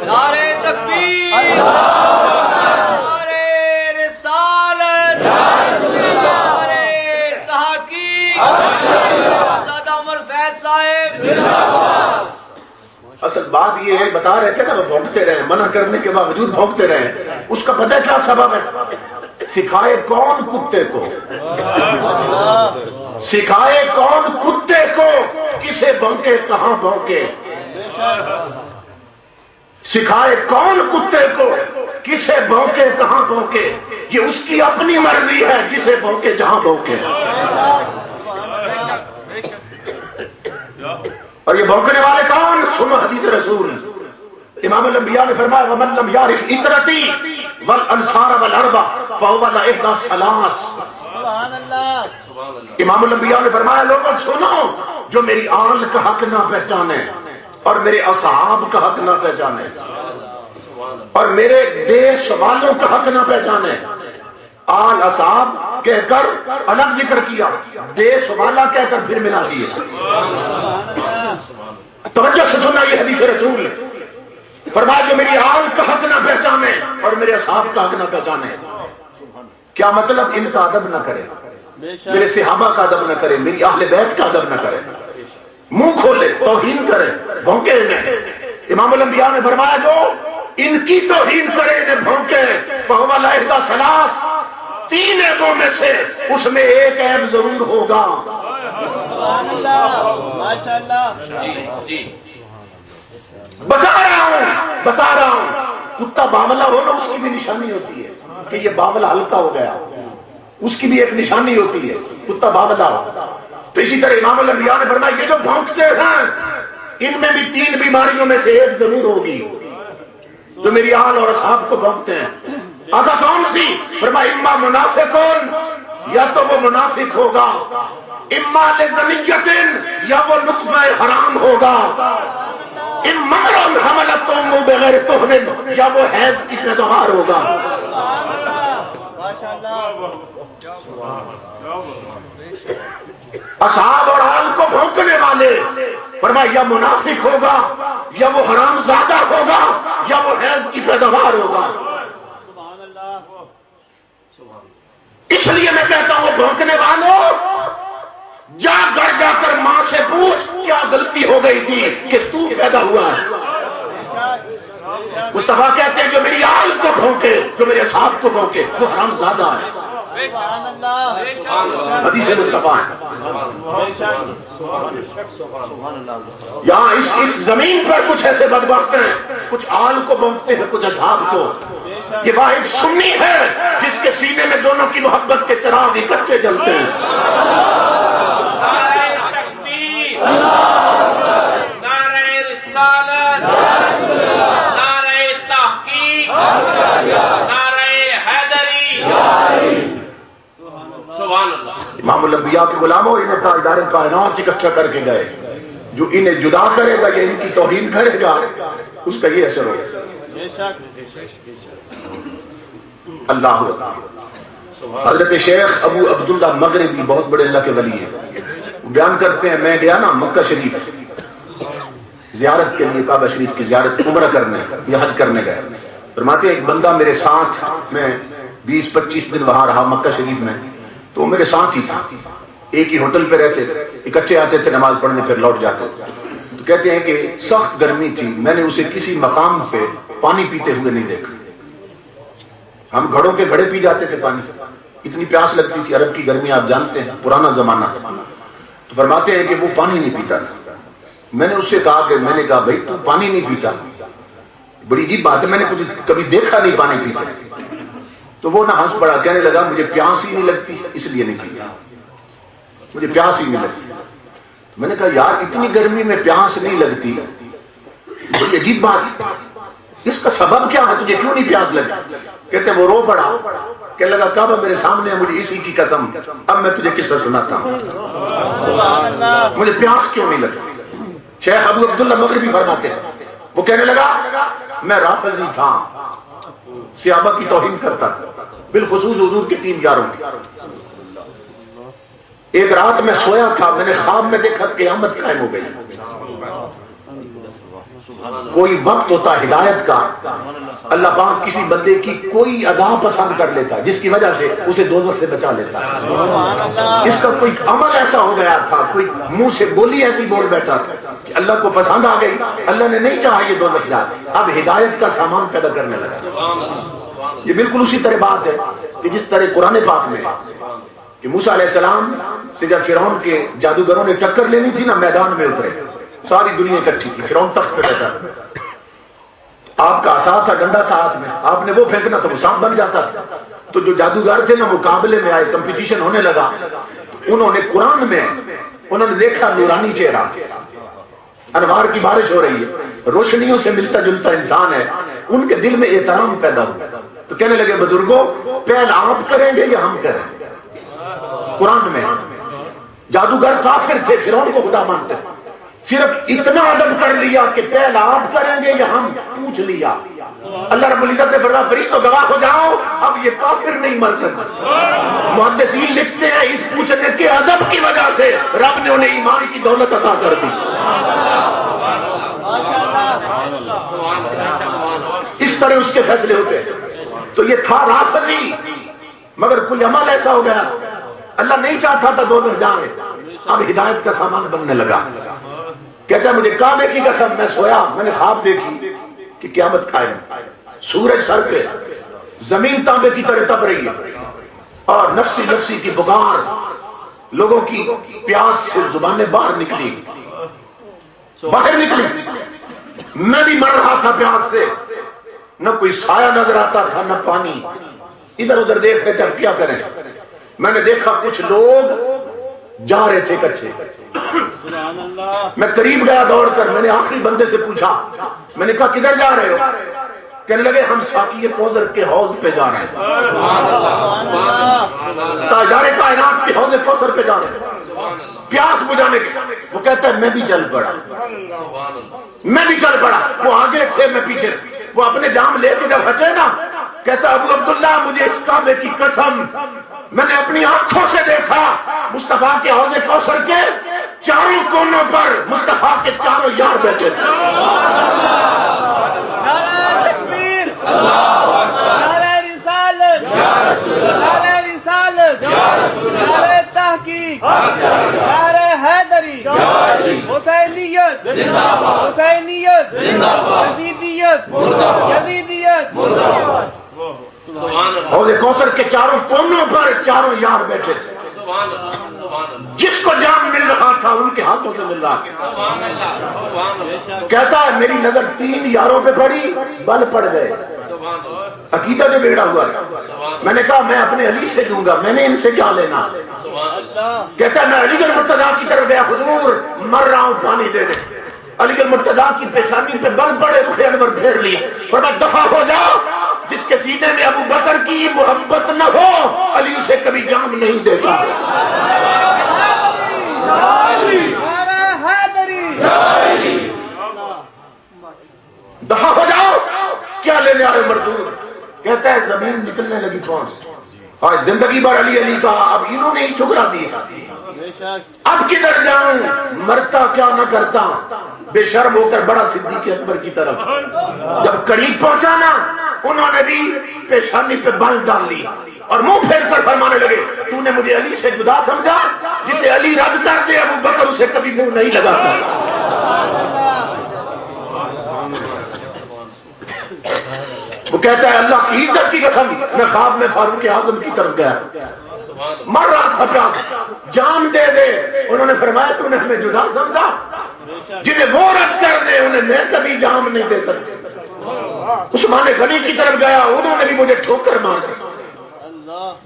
نعرہ تکبیر، نعرہ رسالت، نعرہ تحقیق، زادہ عمر فیض صاحب۔ اصل بات یہ ہے، بتا رہے تھے نا وہ بھونکتے رہے، منع کرنے کے باوجود بھونکتے رہے، اس کا پتہ کیا سبب ہے؟ سکھائے کون کتے کو، سکھائے کون کتے کو کسے بھونکے کہاں بھونکے، سکھائے کون کتے کو کسے بھونکے کہاں بھونکے، یہ اس کی اپنی مرضی ہے کسے بھونکے جہاں بھونکے۔ اور یہ بھونکنے والے کون؟ سنو حدیث رسول، امام الانبیاء نے فرمایا وَمَن لَمْ يَعْرِفْ عِطْرَتِي وَالْأَنصَارَ وَالْأَرْبَ فَهُوَ لَإِحْدَى الثَّلَاثِ۔ امام الانبیاء نے فرمایا لوگوں سنو، جو میری آل کا حق نہ پہچانے اور میرے اصحاب کا حق نہ پہچانے اور میرے دیش والوں کا حق نہ پہچانے، آل اصحاب کہہ کر الگ ذکر کیا، دیش والا کہہ کر پھر ملا دیا۔ توجہ سے سننا یہ حدیث رسول، فرمایا جو میری آل کا حق نہ پہچانے اور میرے اصحاب کا حق نہ پہچانے، کیا مطلب؟ ان کا ادب نہ کرے، میرے صحابہ کا ادب نہ کرے، میری اہل بیت کا ادب نہ کرے، منہ کھولے توہین کرے بھونکے انہیں۔ امام الانبیاء نے فرمایا جو ان کی توہین کرے انہیں بھونکے فَهُوَ لَإِحْدَى الثَّلَاثِ، تین عیبوں میں سے اس میں ایک عیب ضرور ہوگا۔ سبحان اللہ، ماشاءاللہ، جی بتا رہا ہوں کتا باولا ہو نا اس کی بھی نشانی ہوتی ہے کہ یہ باولا ہلکا ہو گیا، اس کی بھی ایک نشانی ہوتی ہے کتا باولا ہو۔ تو اسی طرح امام الانبیاء نے فرمایا یہ جو بھونکتے ہیں ان میں بھی تین بیماریوں میں سے ایک ضرور ہوگی، جو میری آل اور اصحاب کو بھونکتے ہیں۔ آقا کون سی؟ فرمایا اما منافقون، یا تو وہ منافق ہوگا، اما لزنیتن، یا وہ نطفہ حرام ہوگا، امرن حملت امہ بغیر طہر، یا وہ حیض کی پیداوار ہوگا۔ اصحاب اور آل کو بھونکنے والے فرمایا یا منافق ہوگا، یا وہ حرام زادہ ہوگا، یا وہ حیض کی پیداوار ہوگا۔ اس لیے میں کہتا ہوں بھونکنے والوں جا گھر جا کر ماں سے پوچھ کیا غلطی ہو گئی تھی کہ تو پیدا ہوا ہے۔ مصطفیٰ کہتے ہیں جو میری آل کو بھونکے، جو میرے اصحاب کو بھونکے وہ حرام زادہ ہے۔ حدیث مصطفیٰ ہے۔ یہاں اس زمین پر کچھ ایسے بدبخت ہیں، کچھ آل کو بھونکتے ہیں، کچھ اصحاب کو۔ یہ واحد سنی ہے جس کے سینے میں دونوں کی محبت کے چراغ اکٹھے جلتے ہیں۔ نعرہ رسالت، نعرہ تحقیق، نعرہ حیدری، سبحان اللہ۔ امام الانبیاء کے غلاموں انہیں تاجدار کائنات اکٹھا کر کے گئے، جو انہیں جدا کرے گا یا ان کی توہین کرے گا اس کا یہ اثر ہوگا۔ اللہ حضرت شیخ ابو عبداللہ مغربی بہت بڑے اللہ کے ولی ہیں، بیان کرتے ہیں میں گیا نا مکہ شریف زیارت کے لیے، کعبہ شریف کی زیارت عمرہ کرنے یا حج کرنے گئے، فرماتے ہیں ایک بندہ میرے ساتھ، میں 20-25 دن وہاں رہا مکہ شریف میں، تو میرے ساتھ ہی تھا، ایک ہی ہوٹل پہ رہتے تھے، اکٹھے آتے تھے نماز پڑھنے پھر لوٹ جاتے تھے۔ تو کہتے ہیں کہ سخت گرمی تھی، میں نے اسے کسی مقام پہ پانی پیتے ہوئے نہیں دیکھا۔ ہم گھڑوں کے گھڑے پی جاتے تھے پانی، اتنی پیاس لگتی تھی، عرب کی گرمی آپ جانتے ہیں، پرانا زمانہ تھا۔ تو فرماتے ہیں کہ وہ پانی نہیں پیتا تھا۔ میں نے اس سے کہا کہ میں نے کہا بھائی تو پانی نہیں پیتا، بڑی عجیب بات ہے، میں نے کبھی دیکھا نہیں پانی پیتے۔ تو وہ نہ ہنس پڑا، کہنے لگا مجھے پیاس ہی نہیں لگتی اس لیے نہیں پیتا، مجھے پیاس ہی نہیں لگتی۔ میں نے کہا یار اتنی گرمی میں پیاس نہیں لگتی، بڑی عجیب بات، اس کا سبب کیا ہے، تجھے کیوں نہیں پیاس لگتی؟ کہتے وہ رو پڑا، کہنے لگا کعبہ میرے سامنے ہے، مجھے اسی کی قسم اب میں تجھے قصہ سناتا ہوں، مجھے پیاس کیوں نہیں لگتی۔ شیخ ابو عبداللہ مغربی فرماتے ہیں وہ کہنے لگا میں رافضی تھا، صحابہ کی توہین کرتا تھا، بالخصوص حضور کے 3 یاروں کی۔ ایک رات میں سویا تھا، میں نے خواب میں دیکھا قیامت قائم ہو گئی۔ کوئی وقت ہوتا ہدایت کا، اللہ پاک کسی بندے کی کوئی ادا پسند کر لیتا جس کی وجہ سے اسے دوزخ سے بچا لیتا ہے۔ اس کا کوئی عمل ایسا ہو گیا تھا، کوئی منہ سے بولی ایسی بول بیٹھا تھا کہ اللہ کو پسند آ گئی، اللہ نے نہیں چاہا یہ دوزخ جائے، اب ہدایت کا سامان پیدا کرنے لگا۔ یہ بالکل اسی طرح بات ہے کہ جس طرح قرآن پاک میں کہ موسیٰ علیہ السلام سے جب فرعون کے جادوگروں نے ٹکر لینی تھی نا، میدان میں اترے، ساری دنیا اکٹھی تھی، فرعون تخت پہ بیٹھا، آپ کا عصا تھا، ڈنڈا تھا ہاتھ میں، آپ نے وہ پھینکنا تھا، وہ سانپ بن جاتا تھا۔ تو جو جادوگر تھے نا مقابلے میں آئے، کمپٹیشن ہونے لگا، انہوں نے قرآن میں انہوں نے دیکھا نورانی چہرہ، انوار کی بارش ہو رہی ہے، روشنیوں سے ملتا جلتا انسان ہے، ان کے دل میں احترام پیدا ہوا، تو کہنے لگے بزرگوں پہل آپ کریں گے یا ہم کریں گے؟ قرآن میں جادوگر کافر تھے، فرعون کو خدا مانتے، صرف اتنا ادب کر لیا کہ پہل آپ کریں گے یا ہم، پوچھ لیا۔ اللہ رب العزت نے فرمایا فرشتوں گواہ ہو جاؤ، اب یہ کافر نہیں مر سکتا۔ محدثین لکھتے ہیں اس پوچھنے کے ادب کی وجہ سے رب نے انہیں ایمان کی دولت عطا کر دی۔ اس طرح اس کے فیصلے ہوتے ہیں۔ تو یہ تھا رافضی، مگر کوئی عمل ایسا ہو گیا، اللہ نہیں چاہتا تھا دوزخ جائیں، اب ہدایت کا سامان بننے لگا۔ کہتا ہے مجھے کعبے کی قسم، میں سویا، میں نے خواب دیکھی کہ قیامت قائم، سورج سر پہ، زمین تانبے کی طرح تپ رہی ہے، اور نفسی نفسی کی پکار، لوگوں کی پیاس سے زبانیں باہر نکلی، میں بھی مر رہا تھا پیاس سے، نہ کوئی سایہ نظر آتا تھا نہ پانی، ادھر ادھر دیکھ کے اب کیا کریں؟ میں نے دیکھا کچھ لوگ جا رہے تھے کچھ، میں قریب گیا دوڑ کر، میں نے آخری بندے سے پوچھا، میں نے کہا کدھر جا رہے ہو؟ کہنے لگے ہم ساقی کوثر کے حوض پہ جا رہے ہیں، تاجدار کائنات کے حوض کوثر پہ جا رہے ہیں، پیاس بجھانے کے۔ وہ کہتا ہے میں بھی چل پڑا، وہ آگے تھے میں پیچھے تھے، وہ اپنے جام لے کے جب ہٹے نا، کہتا ابو عبداللہ مجھے اس کعبے کی قسم، میں نے اپنی آنکھوں سے دیکھا مصطفیٰ کے حوض کوثر کے چاروں کونوں پر مصطفیٰ کے چاروں یار بیٹھے تھے۔ نعرہ تکبیر، نعرہ رسالت، نعرہ رسالت، نعرہ تحقیق، نعرہ حیدری، حسینیت، حسینیت، یزیدیت، یزیدیت۔ حوض کوثر کے چاروں کونوں پر چاروں یار بیٹھے تھے، جس کو جام مل رہا تھا ان کے ہاتھوں سے مل رہا تھا۔ کہتا ہے میری نظر 3 یاروں پہ پڑی، بل پڑ گئے، عقیدہ جو بگڑا ہوا تھا۔ میں نے کہا میں اپنے علی سے دوں گا، میں نے ان سے کیا لینا؟ کہتا ہے میں علی گڑھ مرتضیٰ کی طرف گیا، حضور مر رہا ہوں پانی دے دے۔ علی گڑھ مرتضیٰ کی پیشانی پہ بل پڑے، رخ انور پھیر لیے، فرمایا دفع ہو جاؤ، جس کے سینے میں ابو بکر کی محبت نہ ہو علی اسے کبھی جام نہیں دیتا۔ دفع ہو جاؤ، کیا لینے آئے مردود؟ کہتا ہے زمین نکلنے لگی پاؤں سے، اور زندگی بھر علی علی کا، اب انہوں نے ہی ٹھکرا دی، اب کدھر جاؤں؟ مرتا کیا نہ کرتا، بے شرم ہو کر بڑا صدیق اکبر کی طرف جب قریب پہنچا نا، انہوں نے بھی پیشانی پہ بل ڈال لی اور منہ پھیر کر فرمانے لگے تو نے مجھے علی سے جدا سمجھا، جسے علی رد کر دے ابو بکر اسے کبھی منہ نہیں لگاتا۔ وہ کہتا ہے اللہ کی عزت کی قسم، میں خواب میں فاروق اعظم کی طرف گیا، مر رہا تھا پیاس، جام دے دے۔ انہوں نے فرمایا تو نے ہمیں جدا سمجھا، جنہیں وہ رد کر دے انہیں میں کبھی جام نہیں دے سکتے۔ عثمان غنی کی طرف گیا، انہوں نے بھی مجھے ٹھوکر مار دی،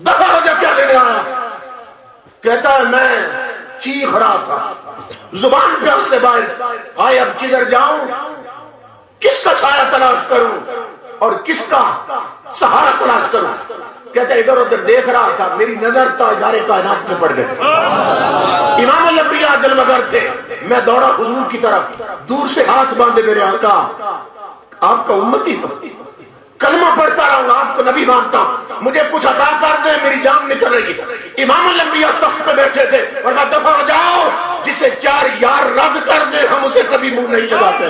دفع ہو جا، کیا لینے آیا؟ کہتا ہے میں چیخ رہا تھا، زبان پیاس سے باہر آئے، اب کدھر جاؤں، کس کا سایہ تلاش کروں اور کس کا سہارا تلاش کروں؟ کہتا ہے ادھر ادھر دیکھ رہا تھا، میری نظر تاجدار کائنات پہ پڑ گئی، امام الانبیاء جلوگر تھے، میں دوڑا حضور کی طرف، دور سے ہاتھ باندھے میرے آقا آپ کا امتی تو کلمہ پڑھتا رہا ہوں، آپ کو نبی مانتا ہوں، مجھے کچھ عطا کر دیں، میری جان نکل رہی ہے۔ امام الانبیاء تخت پہ بیٹھے تھے اور میں دفع ہو جاؤ، جسے 4 یار رد کر دے ہم اسے کبھی منہ نہیں لگاتے۔